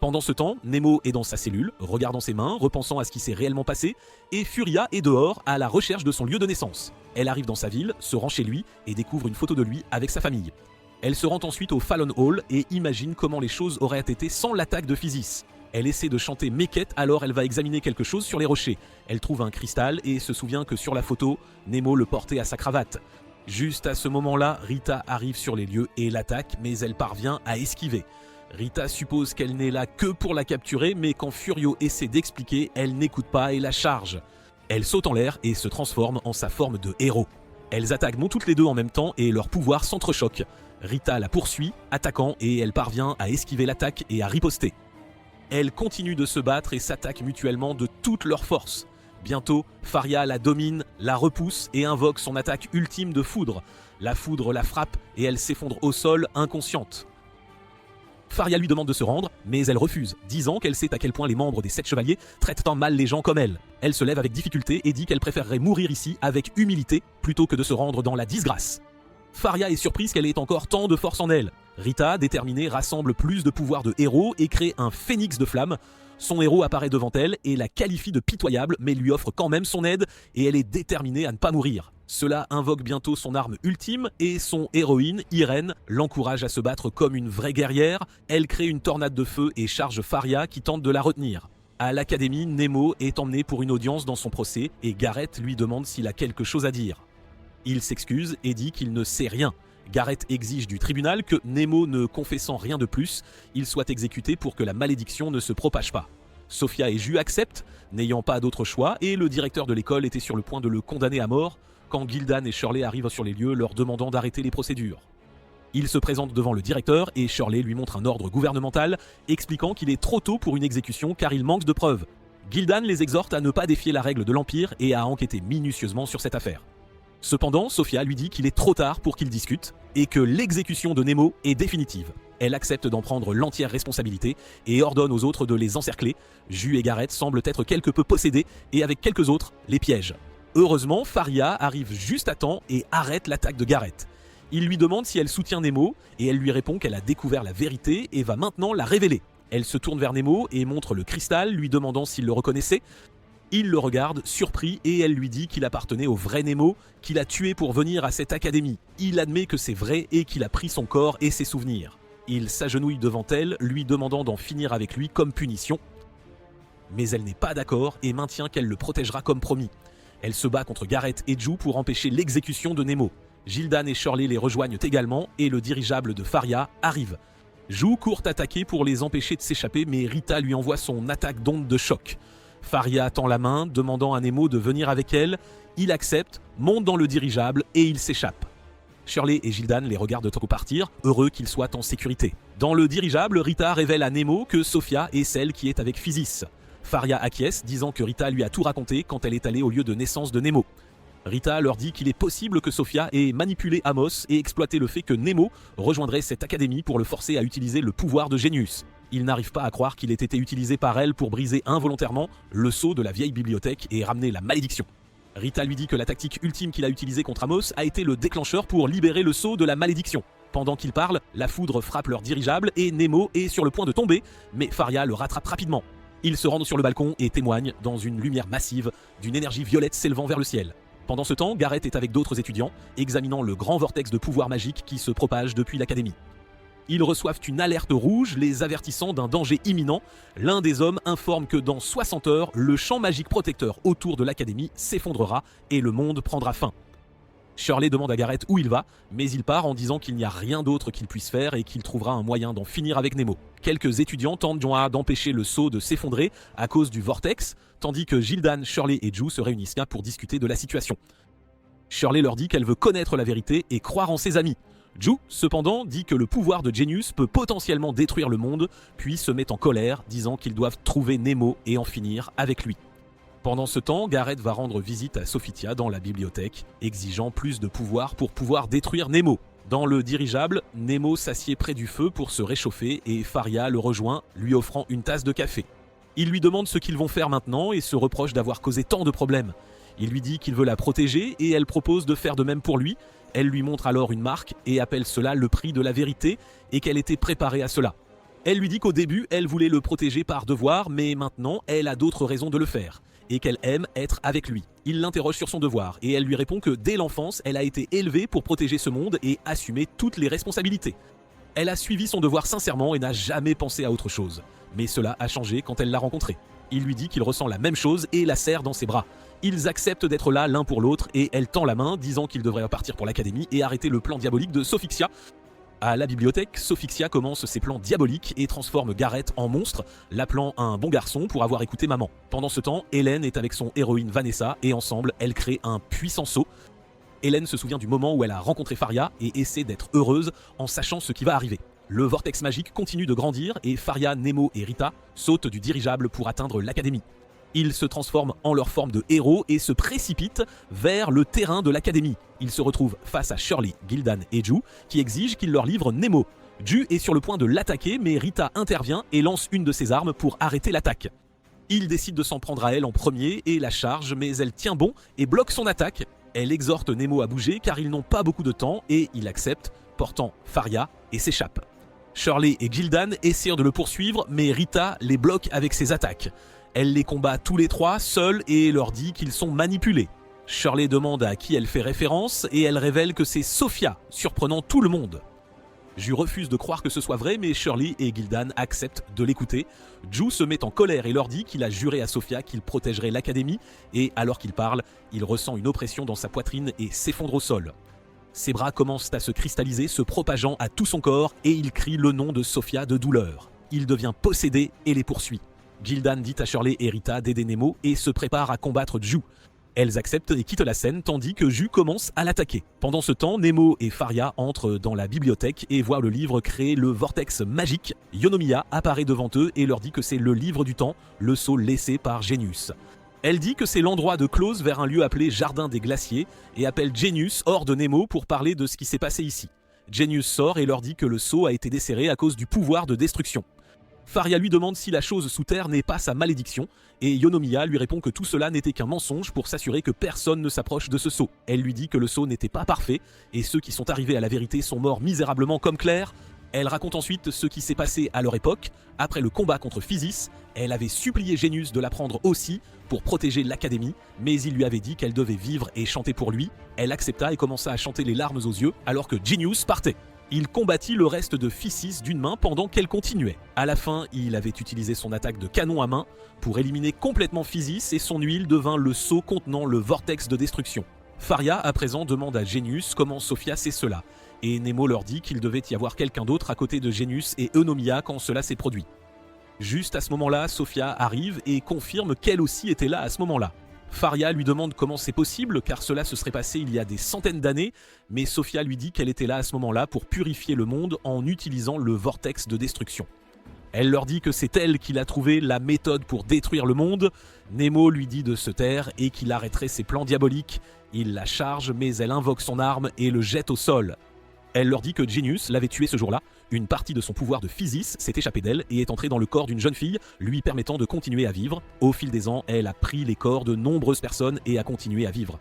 S1: Pendant ce temps, Nemo est dans sa cellule, regardant ses mains, repensant à ce qui s'est réellement passé, et Furia est dehors, à la recherche de son lieu de naissance. Elle arrive dans sa ville, se rend chez lui, et découvre une photo de lui avec sa famille. Elle se rend ensuite au Fallon Hall et imagine comment les choses auraient été sans l'attaque de Physis. Elle essaie de chanter Meket, alors elle va examiner quelque chose sur les rochers. Elle trouve un cristal et se souvient que sur la photo, Nemo le portait à sa cravate. Juste à ce moment-là, Rita arrive sur les lieux et l'attaque, mais elle parvient à esquiver. Rita suppose qu'elle n'est là que pour la capturer, mais quand Furio essaie d'expliquer, elle n'écoute pas et la charge. Elle saute en l'air et se transforme en sa forme de héros. Elles attaquent non toutes les deux en même temps et leurs pouvoirs s'entrechoquent. Rita la poursuit, attaquant, et elle parvient à esquiver l'attaque et à riposter. Elles continuent de se battre et s'attaquent mutuellement de toutes leurs forces. Bientôt, Faria la domine, la repousse et invoque son attaque ultime de foudre. La foudre la frappe et elle s'effondre au sol inconsciente. Faria lui demande de se rendre, mais elle refuse, disant qu'elle sait à quel point les membres des 7 chevaliers traitent tant mal les gens comme elle. Elle se lève avec difficulté et dit qu'elle préférerait mourir ici avec humilité plutôt que de se rendre dans la disgrâce. Faria est surprise qu'elle ait encore tant de force en elle. Rita, déterminée, rassemble plus de pouvoirs de héros et crée un phénix de flamme. Son héros apparaît devant elle et la qualifie de pitoyable, mais lui offre quand même son aide et elle est déterminée à ne pas mourir. Cela invoque bientôt son arme ultime et son héroïne, Irène, l'encourage à se battre comme une vraie guerrière. Elle crée une tornade de feu et charge Faria qui tente de la retenir. À l'académie, Nemo est emmené pour une audience dans son procès et Gareth lui demande s'il a quelque chose à dire. Il s'excuse et dit qu'il ne sait rien. Gareth exige du tribunal que Nemo, ne confessant rien de plus, il soit exécuté pour que la malédiction ne se propage pas. Sophia et Ju acceptent, n'ayant pas d'autre choix, et le directeur de l'école était sur le point de le condamner à mort quand Gil'dan et Shirley arrivent sur les lieux leur demandant d'arrêter les procédures. Il se présente devant le directeur et Shirley lui montre un ordre gouvernemental expliquant qu'il est trop tôt pour une exécution car il manque de preuves. Gil'dan les exhorte à ne pas défier la règle de l'Empire et à enquêter minutieusement sur cette affaire. Cependant, Sophia lui dit qu'il est trop tard pour qu'ils discutent et que l'exécution de Nemo est définitive. Elle accepte d'en prendre l'entière responsabilité et ordonne aux autres de les encercler. Ju et Gareth semblent être quelque peu possédés et avec quelques autres, les pièges. Heureusement, Faria arrive juste à temps et arrête l'attaque de Gareth. Il lui demande si elle soutient Nemo et elle lui répond qu'elle a découvert la vérité et va maintenant la révéler. Elle se tourne vers Nemo et montre le cristal, lui demandant s'il le reconnaissait. Il le regarde, surpris, et elle lui dit qu'il appartenait au vrai Nemo, qu'il a tué pour venir à cette académie. Il admet que c'est vrai et qu'il a pris son corps et ses souvenirs. Il s'agenouille devant elle, lui demandant d'en finir avec lui comme punition. Mais elle n'est pas d'accord et maintient qu'elle le protégera comme promis. Elle se bat contre Gareth et Ju pour empêcher l'exécution de Nemo. Gil'dan et Shirley les rejoignent également et le dirigeable de Faria arrive. Ju court attaquer pour les empêcher de s'échapper, mais Rita lui envoie son attaque d'onde de choc. Faria tend la main, demandant à Nemo de venir avec elle. Il accepte, monte dans le dirigeable et il s'échappe. Shirley et Gil'dan les regardent partir, heureux qu'ils soient en sécurité. Dans le dirigeable, Rita révèle à Nemo que Sophia est celle qui est avec Physis. Faria acquiesce, disant que Rita lui a tout raconté quand elle est allée au lieu de naissance de Nemo. Rita leur dit qu'il est possible que Sophia ait manipulé Amos et exploité le fait que Nemo rejoindrait cette académie pour le forcer à utiliser le pouvoir de Genius. Il n'arrive pas à croire qu'il ait été utilisé par elle pour briser involontairement le sceau de la vieille bibliothèque et ramener la malédiction. Rita lui dit que la tactique ultime qu'il a utilisée contre Amos a été le déclencheur pour libérer le sceau de la malédiction. Pendant qu'ils parlent, la foudre frappe leur dirigeable et Nemo est sur le point de tomber, mais Faria le rattrape rapidement. Ils se rendent sur le balcon et témoignent, dans une lumière massive, d'une énergie violette s'élevant vers le ciel. Pendant ce temps, Gareth est avec d'autres étudiants, examinant le grand vortex de pouvoir magique qui se propage depuis l'académie. Ils reçoivent une alerte rouge les avertissant d'un danger imminent. L'un des hommes informe que dans 60 heures, le champ magique protecteur autour de l'académie s'effondrera et le monde prendra fin. Shirley demande à Gareth où il va, mais il part en disant qu'il n'y a rien d'autre qu'il puisse faire et qu'il trouvera un moyen d'en finir avec Nemo. Quelques étudiants tentent d'empêcher le seau de s'effondrer à cause du vortex, tandis que Gildan, Shirley et Ju se réunissent pour discuter de la situation. Shirley leur dit qu'elle veut connaître la vérité et croire en ses amis. Ju, cependant, dit que le pouvoir de Genius peut potentiellement détruire le monde, puis se met en colère, disant qu'ils doivent trouver Nemo et en finir avec lui. Pendant ce temps, Gareth va rendre visite à Sophitia dans la bibliothèque, exigeant plus de pouvoir pour pouvoir détruire Nemo. Dans le dirigeable, Nemo s'assied près du feu pour se réchauffer et Faria le rejoint, lui offrant une tasse de café. Il lui demande ce qu'ils vont faire maintenant et se reproche d'avoir causé tant de problèmes. Il lui dit qu'il veut la protéger et elle propose de faire de même pour lui. Elle lui montre alors une marque et appelle cela le prix de la vérité et qu'elle était préparée à cela. Elle lui dit qu'au début, elle voulait le protéger par devoir, mais maintenant, elle a d'autres raisons de le faire et qu'elle aime être avec lui. Il l'interroge sur son devoir et elle lui répond que dès l'enfance, elle a été élevée pour protéger ce monde et assumer toutes les responsabilités. Elle a suivi son devoir sincèrement et n'a jamais pensé à autre chose. Mais cela a changé quand elle l'a rencontré. Il lui dit qu'il ressent la même chose et la serre dans ses bras. Ils acceptent d'être là l'un pour l'autre et elle tend la main, disant qu'il devrait repartir pour l'académie et arrêter le plan diabolique de Sophixia. À la bibliothèque, Sophixia commence ses plans diaboliques et transforme Gareth en monstre, l'appelant un bon garçon pour avoir écouté maman. Pendant ce temps, Hélène est avec son héroïne Vanessa et ensemble, elles créent un puissant saut. Hélène se souvient du moment où elle a rencontré Faria et essaie d'être heureuse en sachant ce qui va arriver. Le vortex magique continue de grandir et Faria, Nemo et Rita sautent du dirigeable pour atteindre l'académie. Ils se transforment en leur forme de héros et se précipitent vers le terrain de l'académie. Ils se retrouvent face à Shirley, Gildan et Ju qui exigent qu'ils leur livrent Nemo. Ju est sur le point de l'attaquer mais Rita intervient et lance une de ses armes pour arrêter l'attaque. Il décide de s'en prendre à elle en premier et la charge, mais elle tient bon et bloque son attaque. Elle exhorte Nemo à bouger car ils n'ont pas beaucoup de temps et il accepte, portant Faria et s'échappe. Shirley et Gildan essaient de le poursuivre mais Rita les bloque avec ses attaques. Elle les combat tous les trois, seuls, et leur dit qu'ils sont manipulés. Shirley demande à qui elle fait référence, et elle révèle que c'est Sophia, surprenant tout le monde. Ju refuse de croire que ce soit vrai, mais Shirley et Gildan acceptent de l'écouter. Ju se met en colère et leur dit qu'il a juré à Sophia qu'il protégerait l'académie, et alors qu'il parle, il ressent une oppression dans sa poitrine et s'effondre au sol. Ses bras commencent à se cristalliser, se propageant à tout son corps, et il crie le nom de Sophia de douleur. Il devient possédé et les poursuit. Gildan dit à Shirley et Rita d'aider Nemo et se prépare à combattre Ju. Elles acceptent et quittent la scène tandis que Ju commence à l'attaquer. Pendant ce temps, Nemo et Faria entrent dans la bibliothèque et voient le livre créer le vortex magique. Yonomiya apparaît devant eux et leur dit que c'est le livre du temps, le sceau laissé par Genius. Elle dit que c'est l'endroit de Klaus vers un lieu appelé Jardin des Glaciers et appelle Genius hors de Nemo pour parler de ce qui s'est passé ici. Genius sort et leur dit que le sceau a été desserré à cause du pouvoir de destruction. Faria lui demande si la chose sous terre n'est pas sa malédiction, et Yonomiya lui répond que tout cela n'était qu'un mensonge pour s'assurer que personne ne s'approche de ce sceau. Elle lui dit que le sceau n'était pas parfait, et ceux qui sont arrivés à la vérité sont morts misérablement comme Claire. Elle raconte ensuite ce qui s'est passé à leur époque. Après le combat contre Physis, elle avait supplié Genius de la prendre aussi pour protéger l'académie, mais il lui avait dit qu'elle devait vivre et chanter pour lui. Elle accepta et commença à chanter les larmes aux yeux alors que Genius partait. Il combattit le reste de Physis d'une main pendant qu'elle continuait. À la fin, il avait utilisé son attaque de canon à main pour éliminer complètement Physis et son huile devint le seau contenant le vortex de destruction. Faria, à présent, demande à Genius comment Sophia sait cela, et Nemo leur dit qu'il devait y avoir quelqu'un d'autre à côté de Genius et Yonomiya quand cela s'est produit. Juste à ce moment-là, Sophia arrive et confirme qu'elle aussi était là à ce moment-là. Faria lui demande comment c'est possible car cela se serait passé il y a des centaines d'années, mais Sophia lui dit qu'elle était là à ce moment-là pour purifier le monde en utilisant le vortex de destruction. Elle leur dit que c'est elle qui a trouvé la méthode pour détruire le monde. Nemo lui dit de se taire et qu'il arrêterait ses plans diaboliques. Il la charge mais elle invoque son arme et le jette au sol. Elle leur dit que Genius l'avait tué ce jour-là. Une partie de son pouvoir de Physis s'est échappée d'elle et est entrée dans le corps d'une jeune fille, lui permettant de continuer à vivre. Au fil des ans, elle a pris les corps de nombreuses personnes et a continué à vivre.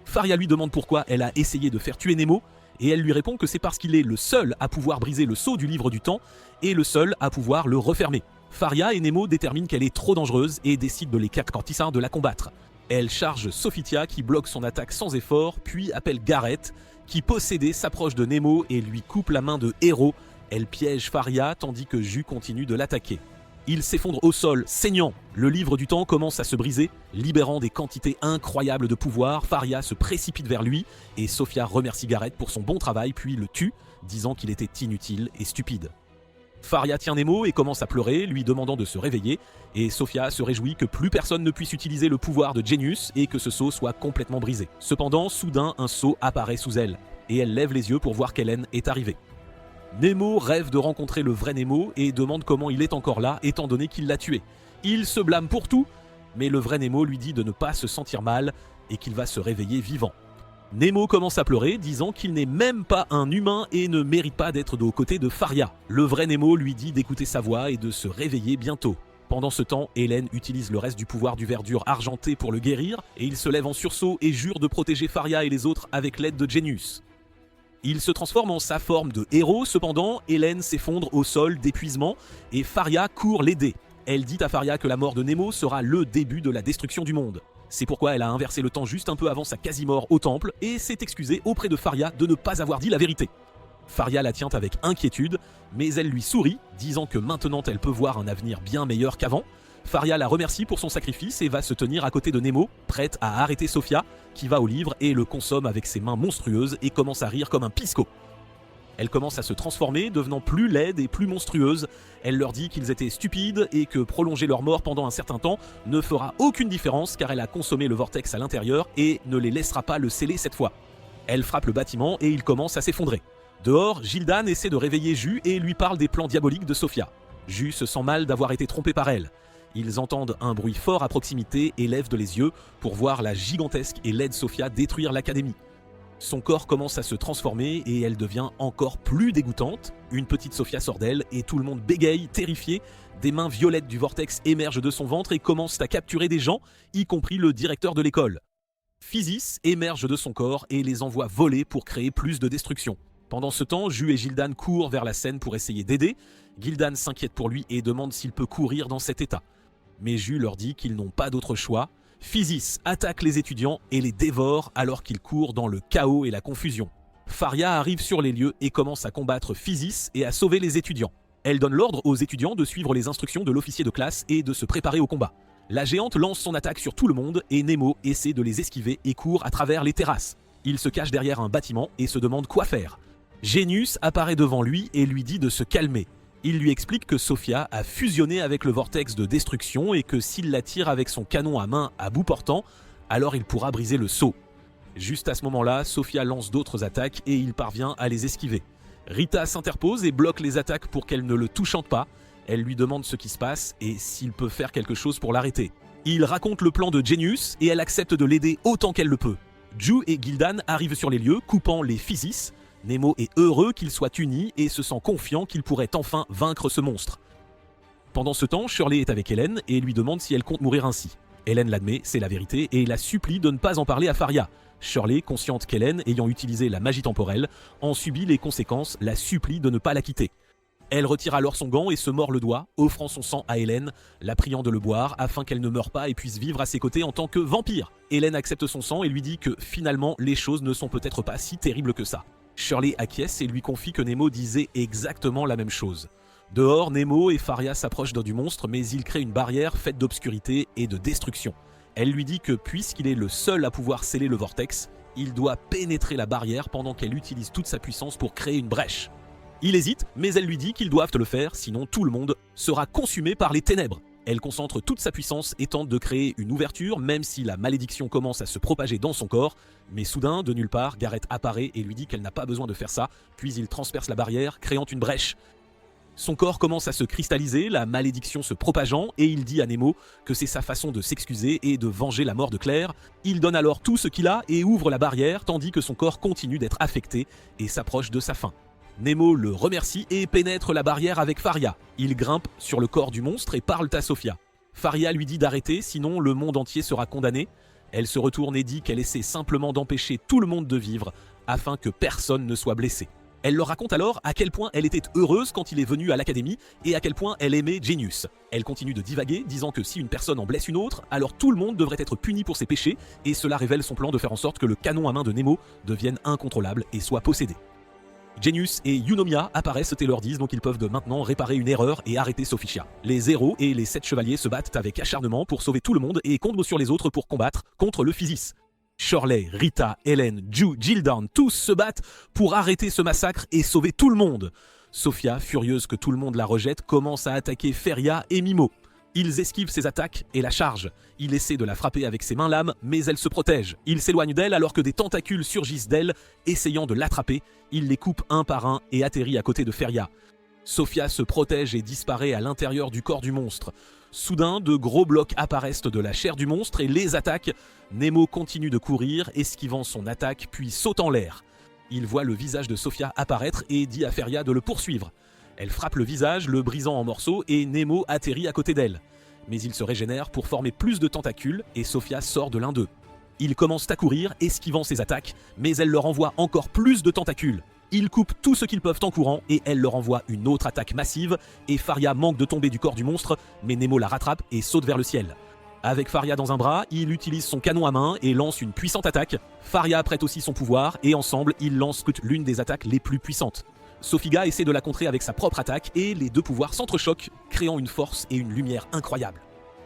S1: Faria lui demande pourquoi elle a essayé de faire tuer Nemo, et elle lui répond que c'est parce qu'il est le seul à pouvoir briser le sceau du livre du temps et le seul à pouvoir le refermer. Faria et Nemo déterminent qu'elle est trop dangereuse et décident de les 4 de la combattre. Elle charge Sophitia qui bloque son attaque sans effort, puis appelle Gareth qui, possédé, s'approche de Nemo et lui coupe la main de héros. Elle piège Faria tandis que Jus continue de l'attaquer. Il s'effondre au sol, saignant. Le livre du temps commence à se briser, libérant des quantités incroyables de pouvoir. Faria se précipite vers lui et Sophia remercie Gareth pour son bon travail puis le tue, disant qu'il était inutile et stupide. Faria tient Nemo et commence à pleurer, lui demandant de se réveiller, et Sophia se réjouit que plus personne ne puisse utiliser le pouvoir de Genius et que ce sceau soit complètement brisé. Cependant, soudain, un sceau apparaît sous elle, et elle lève les yeux pour voir qu'Hélène est arrivée. Nemo rêve de rencontrer le vrai Nemo et demande comment il est encore là étant donné qu'il l'a tué. Il se blâme pour tout, mais le vrai Nemo lui dit de ne pas se sentir mal et qu'il va se réveiller vivant. Nemo commence à pleurer, disant qu'il n'est même pas un humain et ne mérite pas d'être aux côtés de Faria. Le vrai Nemo lui dit d'écouter sa voix et de se réveiller bientôt. Pendant ce temps, Hélène utilise le reste du pouvoir du verdure argenté pour le guérir, et il se lève en sursaut et jure de protéger Faria et les autres avec l'aide de Genius. Il se transforme en sa forme de héros, cependant, Hélène s'effondre au sol d'épuisement et Faria court l'aider. Elle dit à Faria que la mort de Nemo sera le début de la destruction du monde. C'est pourquoi elle a inversé le temps juste un peu avant sa quasi-mort au temple et s'est excusée auprès de Faria de ne pas avoir dit la vérité. Faria la tient avec inquiétude, mais elle lui sourit, disant que maintenant elle peut voir un avenir bien meilleur qu'avant. Faria la remercie pour son sacrifice et va se tenir à côté de Nemo, prête à arrêter Sophia, qui va au livre et le consomme avec ses mains monstrueuses et commence à rire comme un pisco. Elle commence à se transformer, devenant plus laide et plus monstrueuse. Elle leur dit qu'ils étaient stupides et que prolonger leur mort pendant un certain temps ne fera aucune différence car elle a consommé le vortex à l'intérieur et ne les laissera pas le sceller cette fois. Elle frappe le bâtiment et il commence à s'effondrer. Dehors, Gildan essaie de réveiller Jus et lui parle des plans diaboliques de Sophia. Jus se sent mal d'avoir été trompé par elle. Ils entendent un bruit fort à proximité et lèvent les yeux pour voir la gigantesque et laide Sophia détruire l'académie. Son corps commence à se transformer et elle devient encore plus dégoûtante. Une petite Sophia sort d'elle et tout le monde bégaye, terrifié. Des mains violettes du vortex émergent de son ventre et commencent à capturer des gens, y compris le directeur de l'école. Physis émerge de son corps et les envoie voler pour créer plus de destruction. Pendant ce temps, Jus et Gildan courent vers la scène pour essayer d'aider. Gildan s'inquiète pour lui et demande s'il peut courir dans cet état. Mais Jus leur dit qu'ils n'ont pas d'autre choix. Physis attaque les étudiants et les dévore alors qu'ils courent dans le chaos et la confusion. Faria arrive sur les lieux et commence à combattre Physis et à sauver les étudiants. Elle donne l'ordre aux étudiants de suivre les instructions de l'officier de classe et de se préparer au combat. La géante lance son attaque sur tout le monde et Nemo essaie de les esquiver et court à travers les terrasses. Il se cache derrière un bâtiment et se demande quoi faire. Genius apparaît devant lui et lui dit de se calmer. Il lui explique que Sophia a fusionné avec le vortex de destruction et que s'il la tire avec son canon à main à bout portant, alors il pourra briser le sceau. Juste à ce moment-là, Sophia lance d'autres attaques et il parvient à les esquiver. Rita s'interpose et bloque les attaques pour qu'elle ne le touche pas. Elle lui demande ce qui se passe et s'il peut faire quelque chose pour l'arrêter. Il raconte le plan de Genius et elle accepte de l'aider autant qu'elle le peut. Jus et Gildan arrivent sur les lieux, coupant les Physis. Nemo est heureux qu'ils soient unis et se sent confiant qu'il pourrait enfin vaincre ce monstre. Pendant ce temps, Shirley est avec Hélène et lui demande si elle compte mourir ainsi. Hélène l'admet, c'est la vérité, et la supplie de ne pas en parler à Faria. Shirley, consciente qu'Hélène, ayant utilisé la magie temporelle, en subit les conséquences, la supplie de ne pas la quitter. Elle retire alors son gant et se mord le doigt, offrant son sang à Hélène, la priant de le boire afin qu'elle ne meure pas et puisse vivre à ses côtés en tant que vampire. Hélène accepte son sang et lui dit que finalement les choses ne sont peut-être pas si terribles que ça. Shirley acquiesce et lui confie que Nemo disait exactement la même chose. Dehors, Nemo et Faria s'approchent du monstre, mais il crée une barrière faite d'obscurité et de destruction. Elle lui dit que puisqu'il est le seul à pouvoir sceller le vortex, il doit pénétrer la barrière pendant qu'elle utilise toute sa puissance pour créer une brèche. Il hésite, mais elle lui dit qu'ils doivent le faire, sinon tout le monde sera consumé par les ténèbres. Elle concentre toute sa puissance et tente de créer une ouverture, même si la malédiction commence à se propager dans son corps. Mais soudain, de nulle part, Gareth apparaît et lui dit qu'elle n'a pas besoin de faire ça, puis il transperce la barrière, créant une brèche. Son corps commence à se cristalliser, la malédiction se propageant, et il dit à Nemo que c'est sa façon de s'excuser et de venger la mort de Claire. Il donne alors tout ce qu'il a et ouvre la barrière, tandis que son corps continue d'être affecté et s'approche de sa fin. Nemo le remercie et pénètre la barrière avec Faria. Il grimpe sur le corps du monstre et parle à Sophia. Faria lui dit d'arrêter, sinon le monde entier sera condamné. Elle se retourne et dit qu'elle essaie simplement d'empêcher tout le monde de vivre, afin que personne ne soit blessé. Elle leur raconte alors à quel point elle était heureuse quand il est venu à l'académie et à quel point elle aimait Genius. Elle continue de divaguer, disant que si une personne en blesse une autre, alors tout le monde devrait être puni pour ses péchés, et cela révèle son plan de faire en sorte que le canon à main de Nemo devienne incontrôlable et soit possédé. Genius et Eunomia apparaissent et leur disent donc qu'ils peuvent de maintenant réparer une erreur et arrêter Sophitia. Les héros et les 7 chevaliers se battent avec acharnement pour sauver tout le monde et comptent sur les autres pour combattre contre le Physis. Shirley, Rita, Helen, Ju, Gildan, tous se battent pour arrêter ce massacre et sauver tout le monde. Sophia, furieuse que tout le monde la rejette, commence à attaquer Feria et Mimo. Ils esquivent ses attaques et la chargent. Il essaie de la frapper avec ses mains lames, mais elle se protège. Il s'éloigne d'elle alors que des tentacules surgissent d'elle, essayant de l'attraper. Il les coupe un par un et atterrit à côté de Feria. Sophia se protège et disparaît à l'intérieur du corps du monstre. Soudain, de gros blocs apparaissent de la chair du monstre et les attaquent. Nemo continue de courir, esquivant son attaque, puis saute en l'air. Il voit le visage de Sophia apparaître et dit à Feria de le poursuivre. Elle frappe le visage, le brisant en morceaux, et Nemo atterrit à côté d'elle. Mais il se régénère pour former plus de tentacules, et Sophia sort de l'un d'eux. Ils commencent à courir, esquivant ses attaques, mais elle leur envoie encore plus de tentacules. Ils coupent tout ce qu'ils peuvent en courant, et elle leur envoie une autre attaque massive, et Faria manque de tomber du corps du monstre, mais Nemo la rattrape et saute vers le ciel. Avec Faria dans un bras, il utilise son canon à main et lance une puissante attaque. Faria prête aussi son pouvoir, et ensemble, ils lancent l'une des attaques les plus puissantes. Sophiga essaie de la contrer avec sa propre attaque, et les deux pouvoirs s'entrechoquent, créant une force et une lumière incroyables.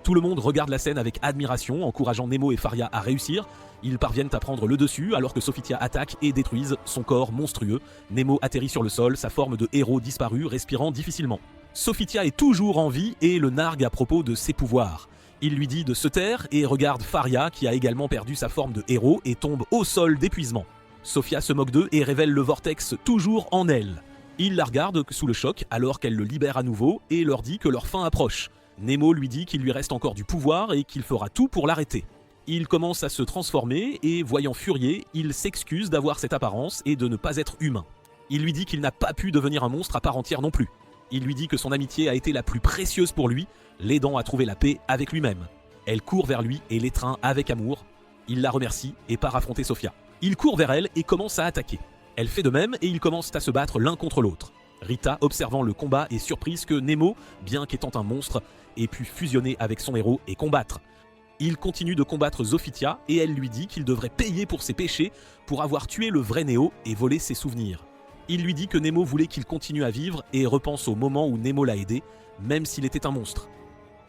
S1: Tout le monde regarde la scène avec admiration, encourageant Nemo et Faria à réussir. Ils parviennent à prendre le dessus alors que Sophitia attaque et détruise son corps monstrueux. Nemo atterrit sur le sol, sa forme de héros disparue, respirant difficilement. Sophitia est toujours en vie et le nargue à propos de ses pouvoirs. Il lui dit de se taire et regarde Faria qui a également perdu sa forme de héros et tombe au sol d'épuisement. Sophia se moque d'eux et révèle le vortex toujours en elle. Il la regarde sous le choc alors qu'elle le libère à nouveau et leur dit que leur fin approche. Nemo lui dit qu'il lui reste encore du pouvoir et qu'il fera tout pour l'arrêter. Il commence à se transformer et, voyant Furier, il s'excuse d'avoir cette apparence et de ne pas être humain. Il lui dit qu'il n'a pas pu devenir un monstre à part entière non plus. Il lui dit que son amitié a été la plus précieuse pour lui, l'aidant à trouver la paix avec lui-même. Elle court vers lui et l'étreint avec amour. Il la remercie et part affronter Sophia. Il court vers elle et commence à attaquer. Elle fait de même et ils commencent à se battre l'un contre l'autre. Rita, observant le combat, est surprise que Nemo, bien qu'étant un monstre, ait pu fusionner avec son héros et combattre. Il continue de combattre Zophitia et elle lui dit qu'il devrait payer pour ses péchés pour avoir tué le vrai Néo et volé ses souvenirs. Il lui dit que Nemo voulait qu'il continue à vivre et repense au moment où Nemo l'a aidé, même s'il était un monstre.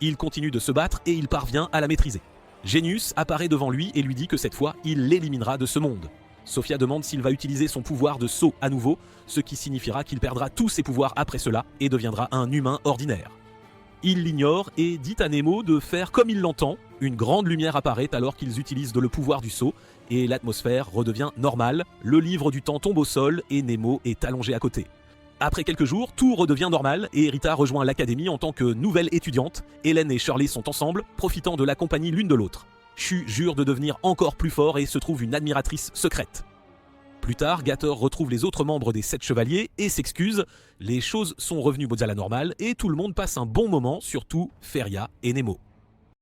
S1: Il continue de se battre et il parvient à la maîtriser. Genius apparaît devant lui et lui dit que cette fois, il l'éliminera de ce monde. Sophia demande s'il va utiliser son pouvoir de saut à nouveau, ce qui signifiera qu'il perdra tous ses pouvoirs après cela et deviendra un humain ordinaire. Il l'ignore et dit à Nemo de faire comme il l'entend. Une grande lumière apparaît alors qu'ils utilisent le pouvoir du saut et l'atmosphère redevient normale. Le livre du temps tombe au sol et Nemo est allongé à côté. Après quelques jours, tout redevient normal et Rita rejoint l'académie en tant que nouvelle étudiante. Hélène et Shirley sont ensemble, profitant de la compagnie l'une de l'autre. Shu jure de devenir encore plus fort et se trouve une admiratrice secrète. Plus tard, Gator retrouve les autres membres des 7 chevaliers et s'excuse. Les choses sont revenues à la normale et tout le monde passe un bon moment, surtout Feria et Nemo.